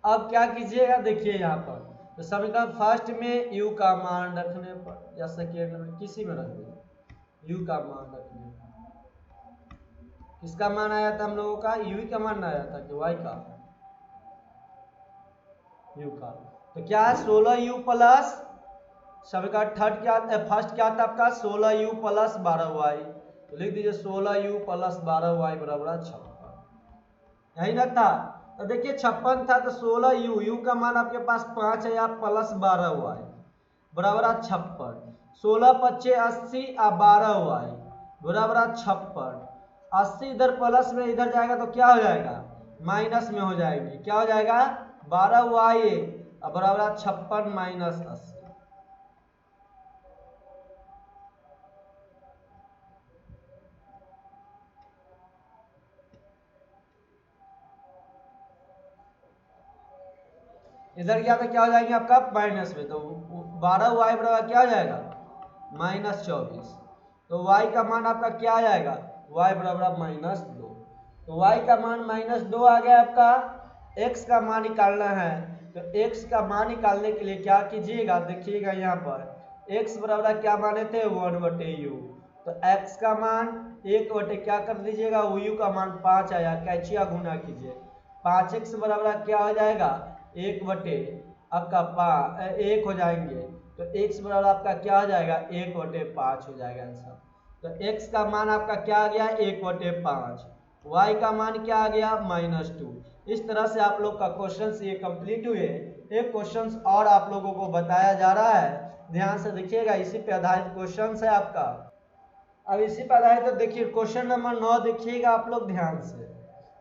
अब क्या कीजिएगा, देखिए यहाँ पर तो समीकरण फर्स्ट में u का मान रखने पर या सेकेंड में किसी में रख दीजिए, u का मान रखने पर किसका मान आया था हम लोगों का, u का मान आया था कि y का, u का। तो क्या है 16u प्लस समीकरण थर्ड क्या फर्स्ट क्या था आपका, 16u प्लस 12y, तो लिख दीजिए 16u प्लस 12y बराबर 56, यही ना था। तो देखिए 56 था तो 16u, u का मान आपके पास 5 है, आप प्लस 12y बराबर 56, 16 पच्चे 80 और 12y बराबर 56, 80 इधर प्लस में इधर जाएगा तो क्या हो जाएगा, माइनस में हो जाएगी, क्या हो जाएगा 12y बराबर 56 माइनस 80। इधर गया तो क्या हो जाएंगे आपका माइनस में, तो 12y बराबर क्या हो जाएगा -24, तो y का मान आपका क्या आ जाएगा, y बराबर -2, तो y का मान -2 आ गया आपका। x का मान निकालना है, तो x का मान निकालने के लिए क्या कीजिएगा, देखिएगा यहाँ पर x बराबर क्या माने थे 1/u, तो x का मान 1 क्या कर दीजिएगा, u का मान 5 आया, कैचिया गुना कीजिए, 5x बराबर क्या हो जाएगा 1 आपका 1 हो जाएंगे, तो x बराबर आपका क्या हो जाएगा 1/5 हो जाएगा आंसर। तो x का मान आपका क्या आ गया 1/5, y का मान क्या आ गया -2। इस तरह से आप लोग का क्वेश्चन ये कंप्लीट हुए। एक क्वेश्चन और आप लोगों को बताया जा रहा है, ध्यान से देखिएगा, इसी पे आधारित क्वेश्चन है आपका। अब इसी पे आधारित तो देखिए क्वेश्चन नंबर 9 देखिएगा आप लोग ध्यान से,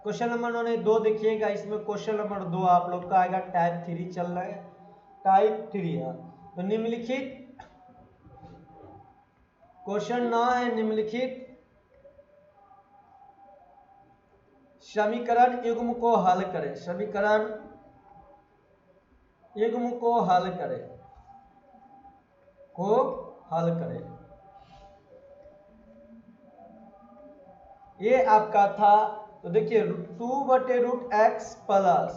क्वेश्चन नंबर 9 नहीं 2 देखिएगा, इसमें क्वेश्चन नंबर 2 आप लोग का आएगा, टाइप 3 चल रहा है, टाइप 3 है। तो निम्नलिखित क्वेश्चन 9 है, निम्नलिखित समीकरण युग्म को हल करें, समीकरण युग्म को हल करें, को हल करें। ये आपका था, तो देखिए 2/√x प्लस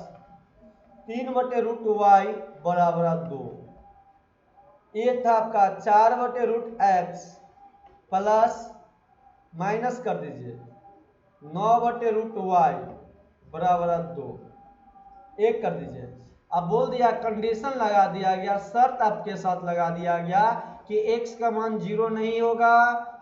3/√y बराबर 2, ये था आपका 4/√x प्लस माइनस कर दीजिए 9/√y बराबर 2, एक कर दीजिए। अब बोल दिया कंडीशन लगा दिया गया, शर्त आपके साथ लगा दिया गया कि x का मान 0 नहीं होगा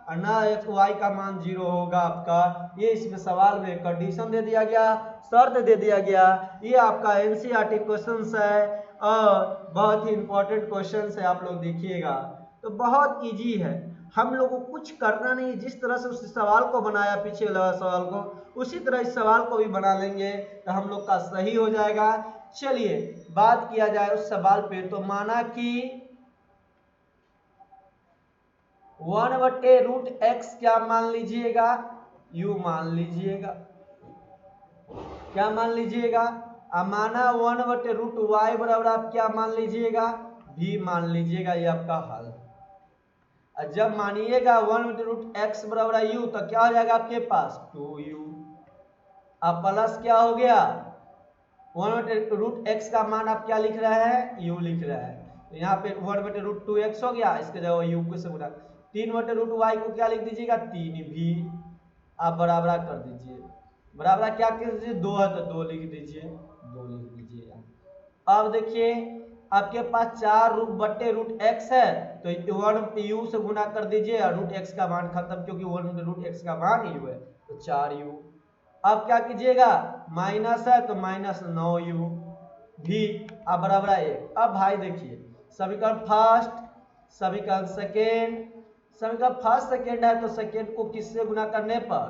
और ना एक्स वाई का मान 0 होगा आपका। ये इसमें सवाल में कंडीशन दे दिया गया, शर्त दे दिया गया। ये आपका एनसीईआरटी क्वेश्चन है और बहुत ही इंपॉर्टेंट क्वेश्चन है, आप लोग देखिएगा। तो बहुत इजी है, हम लोग को कुछ करना नहीं, जिस तरह से उस सवाल को बनाया पीछे लगा सवाल को, उसी तरह इस सवाल को भी बना लेंगे तो हम लोग का सही हो जाएगा। चलिए बात किया जाए उस सवाल पे। तो माना कि 1/√x क्या मान लीजिएगा, u मान लीजिएगा। क्या मान लीजिएगा? माना 1/√y बराबर आप क्या मान लीजिएगा, v मान लीजिएगा। ये आपका हल। और जब मानिएगा 1/√x बराबर u तो क्या हो जाएगा आपके पास 2u। अब प्लस क्या हो गया, 1/√x का मान आप क्या लिख रहे हैं, u लिख रहे हैं। तो यहाँ पे 1/√2x हो गया, इसके जगह u को से गुणा। 3/√y को क्या लिख दीजिएगा 3v। आप बराबरा कर दीजिए, बराबरा क्या कर दीजिए 2 है तो 2 लिख दीजिए, 2 लिख दीजिएगा। अब देखिए आपके पास 4/√x है तो 1 से गुणा कर दीजिए और √x का मान खत्म, क्योंकि 1/√x का मान u है तो 4u। अब क्या कीजिएगा, माइनस है तो -9u भी अब बराबर 1। अब भाई देखिए समीकरण फर्स्ट, समीकरण सेकेंड, समीकरण फर्स्ट सेकेंड है तो सेकेंड को किससे गुना करने पर,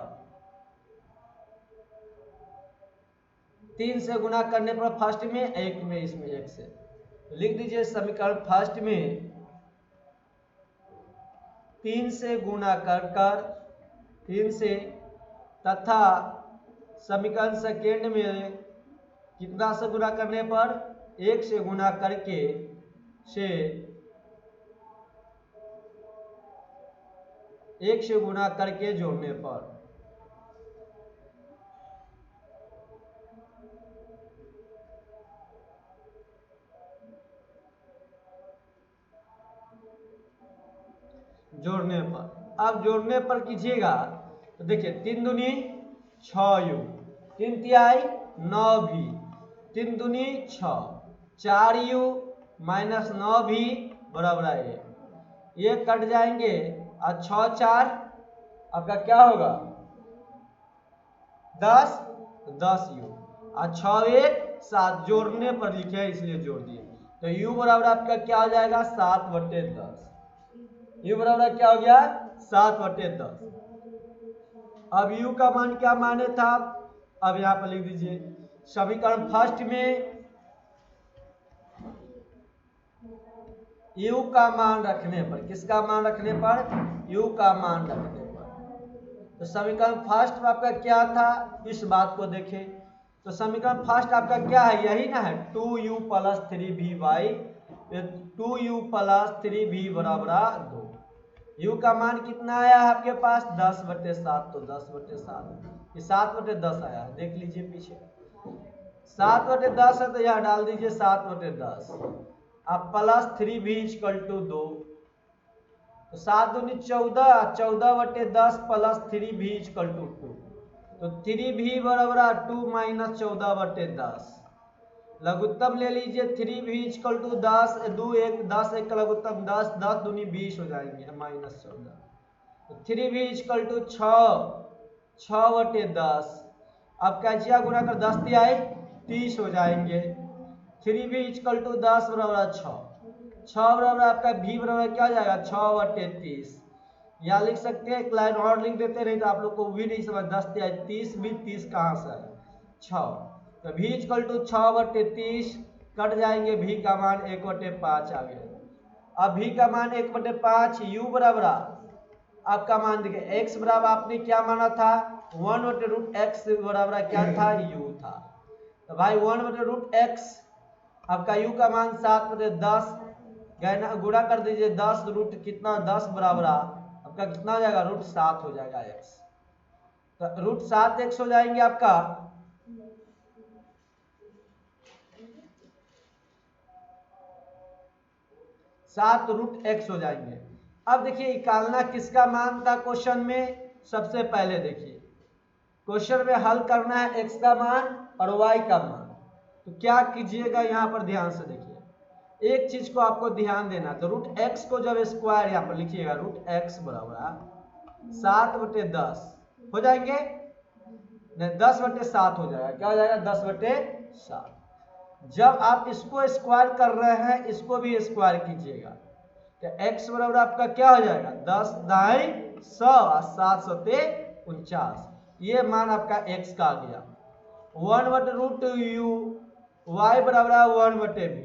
3 से गुना करने पर फर्स्ट में 1 में, इसमें 1 से लिख दीजिए समीकरण फर्स्ट में 3 से गुना कर 3 से, तथा समीकरण सेकेंड में कितना से गुना करने पर 1 से गुना करके से 1 से गुना करके जोड़ने पर। जोड़ने पर, अब जोड़ने पर कीजिएगा तो देखिए 3 दूनी 6u, 3 तिहाई 9v, 3 दूनी 6, 4u -9v बराबर 1। ये कट जाएंगे और 6 4 आपका क्या होगा 10, 10u और 6 1 7, जोड़ने पर लिखे है इसलिए जोड़ दिए। तो u बराबर आपका क्या हो जाएगा 7/10। u बराबर क्या हो गया 7/10। अब u का मान क्या माने था, अब यहां पर लिख दीजिए समीकरण फर्स्ट में u का मान रखने पर, किसका मान रखने पर, u का मान रखने पर। तो समीकरण फर्स्ट में आपका क्या था, इस बात को देखें तो समीकरण फर्स्ट आपका क्या है, यही ना है 2u + 3vy, 2u + 3v बराबर 2। u का मान कितना आया है आपके पास 10/7, तो 10/7 ये 7/10 आया है, देख लीजिए पीछे 7/10 है तो यहाँ डाल दीजिए 7/10। अब +3v = 2, तो 7 दूनी 14, 14/10 + 3v = 2, तो 3v बराबर 2 - 14/10। लघुत्तम ले लीजिए 3v = 10, 2 1 10 1 का लघुत्तम 10, 10 दूनी 20 हो जाएंगे -14। तो 3v = 6, 6/10। अब कैचिया गुना कर 10 तिहाई 30 हो जाएंगे। 3v = 10 बराबर 6, 6 बराबर आपका v बराबर क्या हो जाएगा 6/30। यहाँ लिख सकते हैं, एक लाइन और लिख देते, नहीं तो आप लोग को भी नहीं समझ, 10 तिहाई 30 भी 30 कहाँ से है 6, तो v = 6/30 कट जाएंगे, v का मान 1/5 आ गया। अब v का मान 1/5, u बराबर आपका मान देखिए x बराबर आपने क्या माना था 1/√x बराबर क्या था u था। तो भाई 1/√x आपका u का मान 7/10 गुणा कर दीजिए 10 रूट कितना 10 बराबर आपका कितना हो जाएगा √7 हो जाएगा x। तो √7 x हो जाएंगे आपका 7√x हो जाएंगे। अब देखिए निकालना किसका मान था क्वेश्चन में, सबसे पहले देखिए क्वेश्चन में हल करना है x का मान और y का मान। तो क्या कीजिएगा यहाँ पर ध्यान से देखिए, एक चीज को आपको ध्यान देना, तो √x को जब स्क्वायर यहाँ पर लिखिएगा √x बराबर 7/10 हो जाएंगे, नहीं 10/7 हो जाएगा। क्या हो जाएगा? 10/7। जब आप इसको स्क्वायर कर रहे हैं, इसको भी स्क्वायर कीजिएगा, तो x बराबर आपका क्या हो जाएगा? 10×100 और 749। ये मान आपका x का आ गया। 1/√u, y बराबर है 1/v,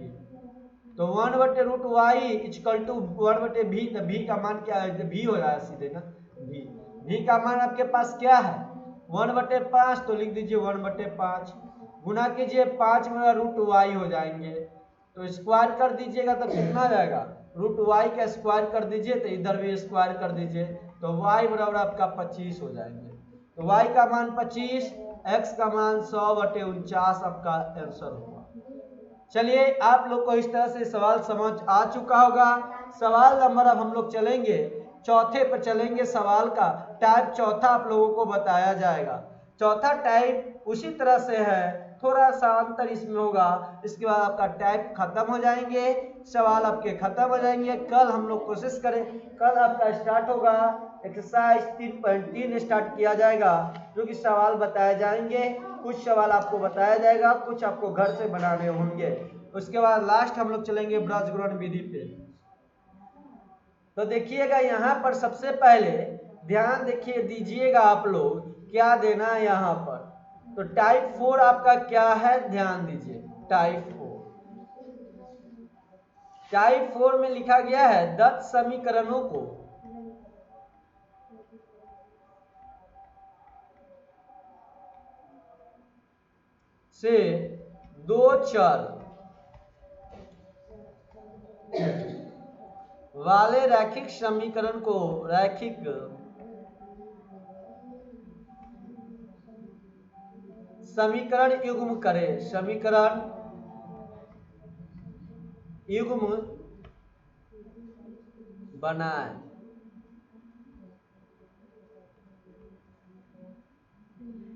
तो 1/√y इक्वल टू 1/v। तो v का मान क्या है? v हो रहा है सीधे ना, v का मान आपके पास क्या है? 1/5, तो लिख दीजिए 1/5। गुना कीजिए 5√y हो जाएंगे, तो स्क्वायर कर दीजिएगा तो कितना जाएगा? √y का स्क्वायर कर दीजिए, तो इधर भी स्क्वायर कर दीजिए, तो y बराबर आपका 25 हो जाएंगे। तो y का मान 25, x का मान 100/49 आपका आंसर होगा। चलिए, आप लोग को इस तरह से सवाल समझ आ चुका होगा। सवाल नंबर अब हम लोग चलेंगे, चौथे पर चलेंगे। सवाल का टाइप चौथा आप लोगों को बताया जाएगा। चौथा टाइप उसी तरह से है, थोड़ा सा अंतर इसमें होगा। इसके बाद आपका टाइप खत्म हो जाएंगे, सवाल आपके खत्म हो जाएंगे। कल हम लोग कोशिश करें, कल आपका स्टार्ट होगा एक्सरसाइज 3.3 स्टार्ट किया जाएगा, जो कि सवाल बताए जाएंगे। कुछ सवाल आपको बताया जाएगा, कुछ आपको घर से बनाने होंगे। उसके बाद लास्ट हम लोग चलेंगे ब्रजग्रहण विधि पे। तो देखिएगा यहाँ पर सबसे पहले ध्यान देखिए दीजिएगा आप लोग, क्या देना है यहाँ पर। तो टाइप 4 आपका क्या है? ध्यान दीजिए, टाइप 4 में लिखा गया है दत्त समीकरणों को से दो चर वाले रैखिक समीकरण को रैखिक समीकरण युग्म करे, समीकरण युग्म बनाए।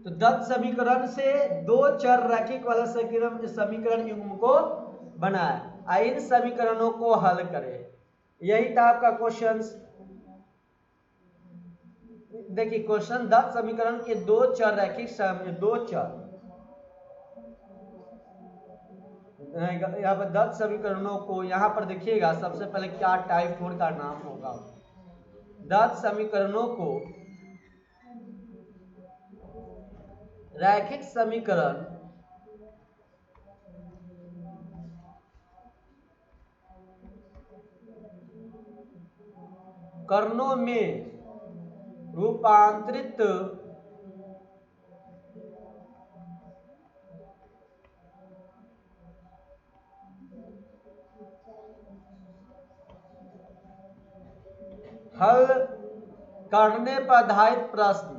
तो दत्त समीकरण से दो चर रैखिक वाला समीकरण युग्म को बनाए, इन समीकरणों को हल करे। यही था आपका क्वेश्चन। देखिए क्वेश्चन, दत्त समीकरण के दो चर रैखिक दो चर, यहाँ पर दत्त समीकरणों को यहाँ पर देखिएगा सबसे पहले क्या टाइप 4 का नाम होगा। दत्त समीकरणों को रैखिक समीकरण करणों में रूपांतरित हल करने पर आधारित प्रश्न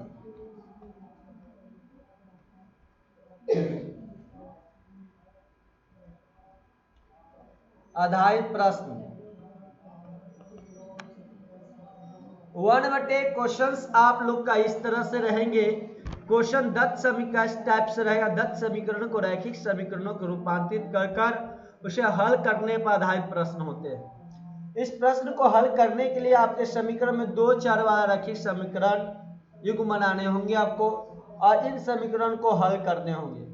आधारित प्रश्न 1/, क्वेश्चंस आप लोग का इस तरह से रहेंगे। क्वेश्चन दत्त समीकरण टाइप से रहेगा, दत्त समीकरण को रैखिक समीकरणों को रूपांतरित कर उसे हल करने पर आधारित प्रश्न होते हैं। इस प्रश्न को हल करने के लिए आपके समीकरण में दो चर वाला रैखिक समीकरण युग्म बनाने होंगे आपको, और इन समीकरण को हल करने होंगे।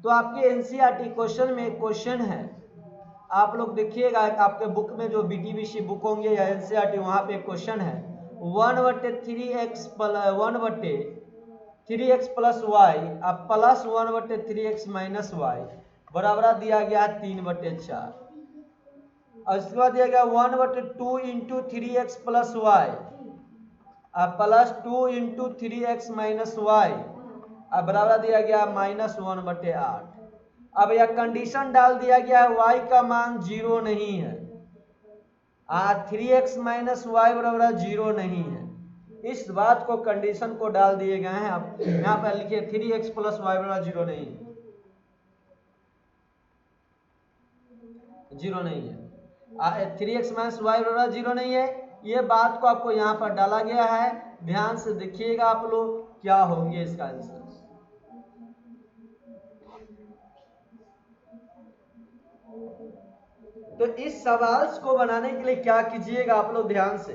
तो आपके एनसीईआरटी क्वेश्चन में एक क्वेश्चन है, आप लोग देखिएगा आपके बुक में जो बीटीबीसी बुक होंगे या एनसीईआरटी, वहां पे क्वेश्चन है 1/3x प्लस वाई अब प्लस 1/3x माइनस वाई बराबर दिया गया 3/4, और इसके बाद दिया गया 1/2 इंटू 3x प्लस वाई अब plus 2 into 3x minus Y अब बराबर दिया गया -1/8। अब यह कंडीशन डाल दिया गया है y का मान 0 नहीं है, 3x माइनस वाई बराबर 0 नहीं है। इस बात को कंडीशन को डाल दिए गए हैं। आप यहाँ पर लिखिए 3x प्लस वाई बराबर 0 नहीं है, 0 नहीं है। 3x माइनस वाई बराबर 0 नहीं है, ये बात को आपको यहाँ पर डाला गया है। ध्यान से देखिएगा आप लोग क्या होंगे इसका आंसर। तो इस सवाल को बनाने के लिए क्या कीजिएगा आप लोग ध्यान से,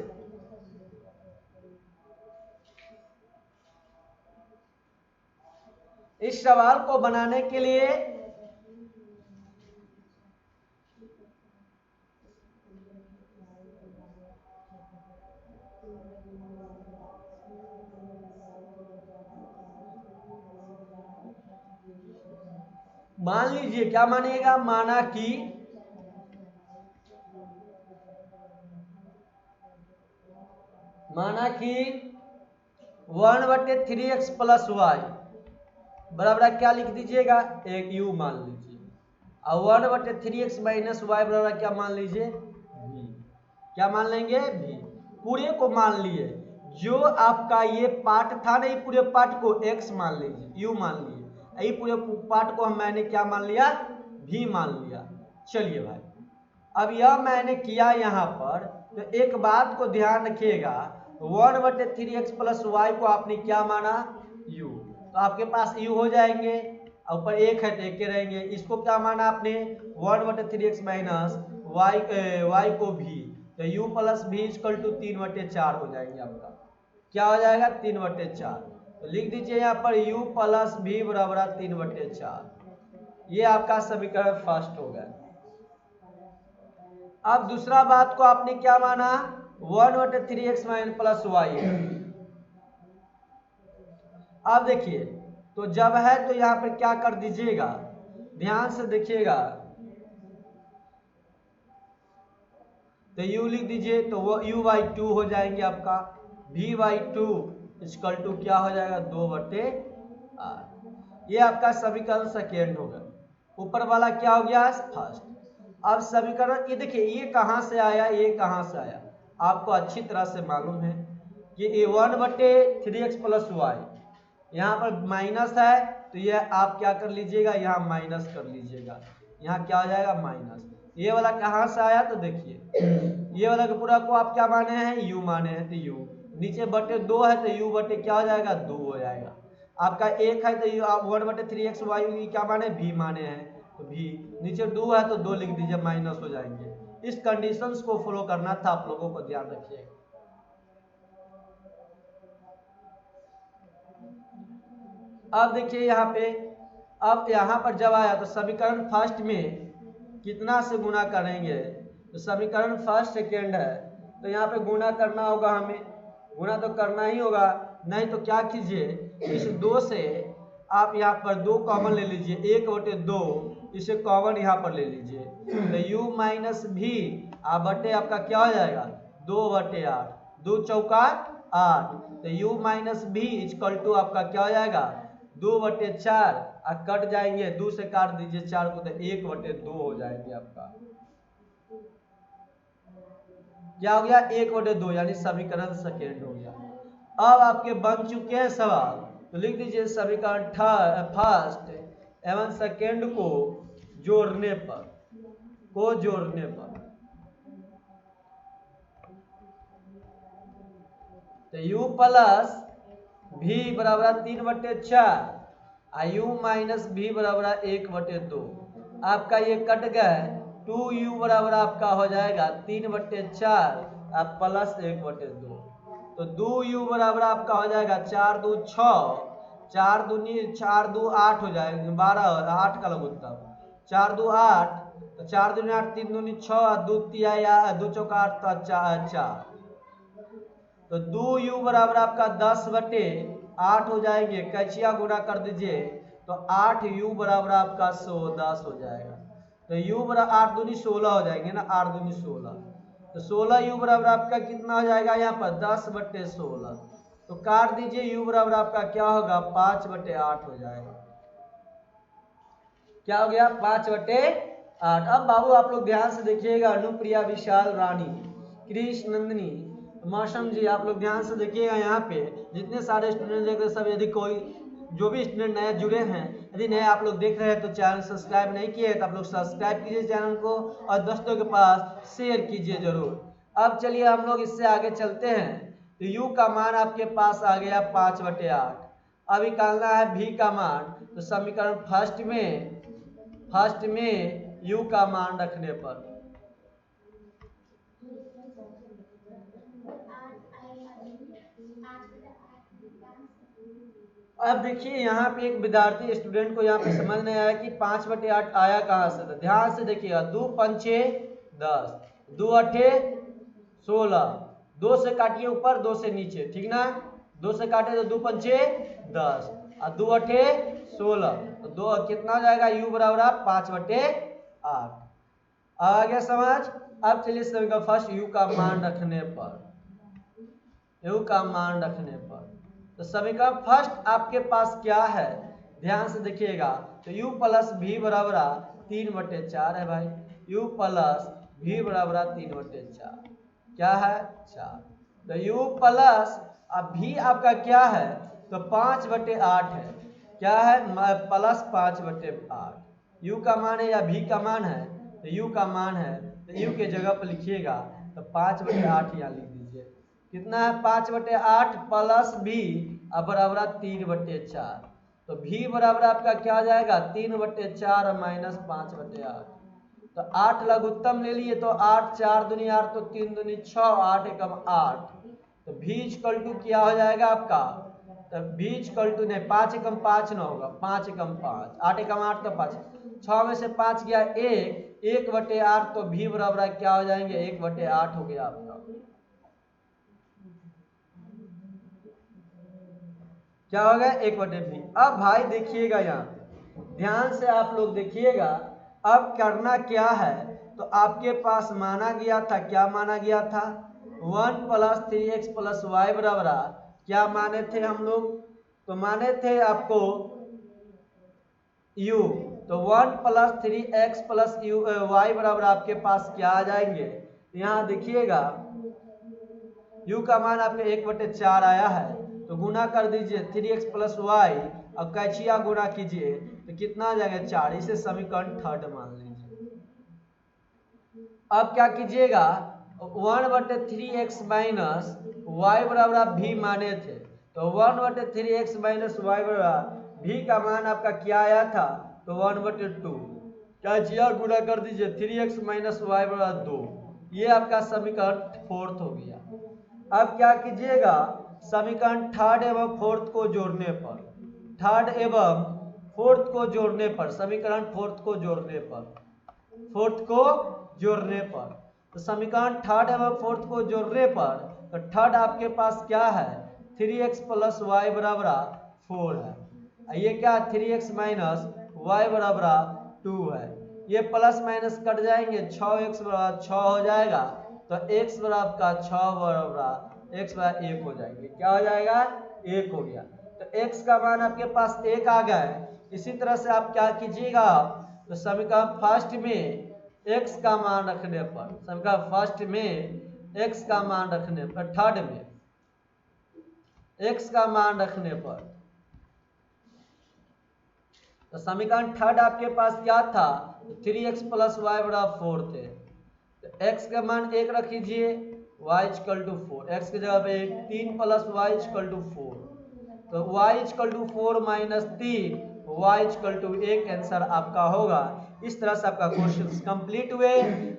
इस सवाल को बनाने के लिए मान लीजिए, क्या मानिएगा, माना कि 1/3x प्लस वाई बराबर क्या लिख दीजिएगा, एक यू मान लीजिए, और 1/3x माइनस वाई बराबर क्या मान लीजिए, भी। क्या मान लेंगे, भी। पूरे को मान लिए, जो आपका ये पार्ट था ना, ये पूरे पार्ट को x मान लीजिए, यू मान लिए, ये पूरे पार्ट को मैंने क्या मान लिया, भी मान लिया। चलिए भाई, अब यह मैंने किया यहाँ पर, तो एक बात को ध्यान रखिएगा, 1/3x प्लस वाई को आपने क्या माना, u, तो आपके पास u हो जाएंगे, ऊपर एक है तो एक के रहेंगे। इसको क्या माना आपने, 1/3x माइनस वाई को भी, तो u प्लस भी इक्वल टू 3/4 हो जाएंगे आपका। क्या हो जाएगा, 3/4। तो लिख दीजिए यहाँ पर u प्लस भी बराबर 3/4। ये आपका समीकरण फर्स्ट हो गया। अब दूसरा बात को आपने क्या माना, 1/3x माइनस प्लस वाई। अब देखिए, तो जब है तो यहां पे क्या कर दीजिएगा, ध्यान से देखिएगा, तो u लिख दीजिए, तो वो u/2 हो जाएंगे आपका, v/2 इक्वल टू क्या हो जाएगा, 2/8। ये आपका समीकरण सेकेंड होगा। ऊपर वाला क्या हो गया, फर्स्ट। अब समीकरण ये देखिए, ये कहां से आया, ये कहां से आया, आपको अच्छी तरह से मालूम है कि ये 1/3x प्लस वाई, यहाँ पर माइनस है, तो ये आप क्या कर लीजिएगा, यहाँ माइनस कर लीजिएगा, यहाँ क्या हो जाएगा, माइनस। ये वाला कहाँ से आया, तो देखिए, ये वाला के पूरा को आप क्या माने हैं, u माने हैं, तो u नीचे बटे 2 है, तो u बटे क्या हो जाएगा, 2 हो जाएगा। आपका एक है, तो आप 1/3x वाई क्या माने, v माने हैं, तो v नीचे 2 है, तो 2 लिख दीजिए, माइनस हो जाएंगे। इस कंडीशंस को फॉलो करना था आप लोगों को, ध्यान रखिएगा। अब देखिए यहाँ पे, अब यहाँ पर जब आया तो समीकरण फर्स्ट में कितना से गुना करेंगे, तो समीकरण फर्स्ट सेकेंड है, तो यहाँ पे गुना करना होगा, हमें गुना तो करना ही होगा, नहीं तो क्या कीजिए, इस 2 से आप यहाँ पर 2 कॉमन ले लीजिए, 1/2 इसे कॉमन यहाँ पर ले लीजिए, तो u माइनस भी बटे आपका क्या हो जाएगा, 2/8, 2 चौका 8, तो u माइनस भी इक्वल टू आपका क्या हो जाएगा, 2/4, कट जाएंगे, 2 से काट दीजिए 4 को, तो 1/2 हो जाएंगे आपका। क्या हो गया, 1/2, यानी समीकरण सेकेंड हो गया। अब आपके बन चुके हैं सवाल, तो लिख दीजिए समीकरण फर्स्ट एवं सेकेंड को जोड़ने पर, तो u प्लस भी बराबर 3/4 यू माइनस भी बराबर 1/2। आपका ये कट गया, 2u बराबर आपका हो जाएगा 3/4 प्लस 1/2, तो 2u बराबर आपका हो जाएगा 4 2 6, 4 2 8 हो जाएगा, 12 8 का लघुत्तम, 4 2 8, तो 4 2 8, 3 2 6, 2 2 चौका 8, तो 4, तो 2u बराबर आपका 10/8 हो जाएंगे, कैचिया गुना कर दीजिए, तो 8u बराबर आपका 10 हो जाएगा, तो u बराबर 8 दूनी 16 हो जाएंगे ना, 8 दूनी 16, तो 16u बराबर आपका कितना हो जाएगा, यहाँ पर 10/16, तो काट दीजिए, u बराबर आपका क्या होगा, 5/8 हो जाएगा। क्या हो गया, 5/8। अब बाबू आप लोग ध्यान से देखिएगा, अनुप्रिया, विशाल, रानी, कृष्ण, नंदिनी, मौसम जी, आप लोग ध्यान से देखिएगा, यहाँ पे जितने सारे स्टूडेंट देख रहे सब, यदि कोई जो भी स्टूडेंट नए जुड़े हैं, यदि नए आप लोग देख रहे हैं तो चैनल सब्सक्राइब नहीं किए तो आप लोग सब्सक्राइब कीजिए चैनल को, और दोस्तों के पास शेयर कीजिए जरूर। अब चलिए हम लोग इससे आगे चलते हैं, तो यू का मान आपके पास आ गया 5/8। अब निकालना है v का मान, तो समीकरण फर्स्ट में u का मान रखने पर, अब देखिए यहाँ पे एक विद्यार्थी स्टूडेंट को यहाँ पे समझ नहीं आया कि 5/8 आया कहाँ से। तो ध्यान से देखिएगा, 2 पंचे 10, 2 अठे 16, 2 से काटिए ऊपर, 2 से नीचे, ठीक ना। 2 से काटे तो 2 पंचे 10 और 2 अठे 16, तो 2 कितना हो जाएगा, u बराबर 5/8। आ गया समझ। अब चलिए समीकरण फर्स्ट, u का मान रखने पर, u का मान रखने पर, तो समीकरण फर्स्ट आपके पास क्या है, ध्यान से देखिएगा। तो u प्लस भी बराबर 3/4 है भाई, u प्लस भी बराबर 3/4 क्या है 4। तो u प्लस अब भी आपका क्या है, तो 5/8 है, क्या है प्लस 5/8। u का मान है या भी का मान है, तो u का मान है, तो u के जगह पर लिखिएगा तो 5/8 यहाँ लिख दीजिए। कितना है 5/8 प्लस भी बराबर 3/4, तो भी बराबर आपका क्या आ जाएगा 3/4 माइनस 5/8। तो 8 लघुत्तम ले लिए, तो 8 4 दूनी 8, तो 3 दूनी 6, 8 एकम 8, तो भी इक्वल टू क्या हो जाएगा आपका, तो भी इक्वल टू नहीं, 5 एकम 5 ना होगा, 5 एकम 5, 8 एकम 8 तो 5, 6 में से 5 गया 1/8, तो भी बराबर क्या हो जाएंगे 1/8 हो गया आपका। क्या हो गया 1/भी। अब भाई देखिएगा यहाँ ध्यान से आप लोग देखिएगा, अब करना क्या है, तो आपके पास माना गया था, क्या माना गया था 1 + 3x + y बराबर क्या माने थे हम लोग, तो माने थे आपको u, तो 1 + 3x + y बराबर आपके पास क्या आ जाएंगे, यहाँ देखिएगा u का मान आपके 1/4 आया है, तो गुना कर दीजिए 3x + y और कैचिया गुना कीजिए तो कितना आ जाएगा 4, इसे समीकरण थर्ड मान लीजिए। अब क्या कीजिएगा 1/3x माइनस वाई बराबर आप भी माने थे, तो 1/3x माइनस वाई बराबर भी का मान आपका क्या आया था, तो 1/2, कैचिया गुना कर दीजिए 3x माइनस वाई बराबर 2, ये आपका समीकरण फोर्थ हो गया। अब क्या कीजिएगा समीकरण थर्ड एवं फोर्थ को जोड़ने पर, थर्ड एवं फोर्थ को जोड़ने पर, समीकरण फोर्थ को जोड़ने पर, फोर्थ को जोड़ने पर, तो समीकरण थर्ड एवं फोर्थ को जोड़ने पर, तो थर्ड आपके पास क्या है 3x + y बराबर 4 है, ये क्या 3x माइनस y बराबर 2 है, ये प्लस माइनस कट जाएंगे, 6x बराबर 6 हो जाएगा, तो x बराबर का 6 बराबर x बराबर 1 हो जाएंगे, क्या हो जाएगा 1 हो गया, तो x का मान आपके पास 1 आ गया है। इसी तरह से आप क्या कीजिएगा, तो समीकरण फर्स्ट में x का मान रखने पर, समीकरण फर्स्ट में x का मान रखने पर, थर्ड में x का मान रखने पर, तो समीकरण थर्ड आपके पास क्या था, तो 3x + y बराबर 4 थे, तो x का मान 1 रख लीजिए, y = 4, x की जगह पे 3 + y = 4, तो y = 4 - 3, y = 1 आंसर आपका होगा। इस तरह से आपका क्वेश्चन कंप्लीट हुए,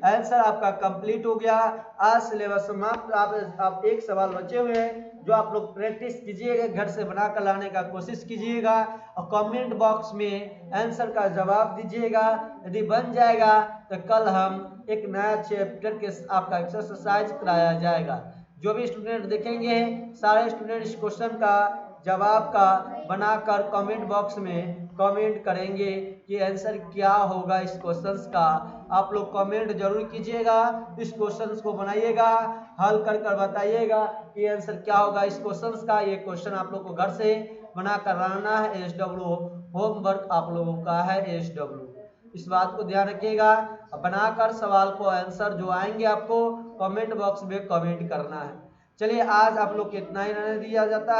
आंसर आपका कंप्लीट हो गया। आज सिलेबस समाप्त। आप एक सवाल बचे हुए हैं जो आप लोग प्रैक्टिस कीजिएगा, घर से बनाकर लाने का कोशिश कीजिएगा और कमेंट बॉक्स में आंसर का जवाब दीजिएगा। यदि बन जाएगा तो कल हम एक नया चैप्टर के आपका एक्सरसाइज कराया जाएगा। जो भी स्टूडेंट देखेंगे सारे स्टूडेंट इस क्वेश्चन का जवाब का बनाकर कमेंट बॉक्स में कमेंट करेंगे कि आंसर क्या होगा इस क्वेश्चंस का। आप लोग कमेंट जरूर कीजिएगा, इस क्वेश्चंस को बनाइएगा, हल कर कर बताइएगा कि आंसर क्या होगा इस क्वेश्चंस का। ये क्वेश्चन आप लोग को घर से बना कर लाना है, एसडब्ल्यू होमवर्क आप लोगों का है एसडब्ल्यू। इस बात को ध्यान रखिएगा, बनाकर सवाल को आंसर जो आएंगे आपको कमेंट बॉक्स में कमेंट करना है। चलिए आज आप लोग को इतना ही रहने दिया जाता है।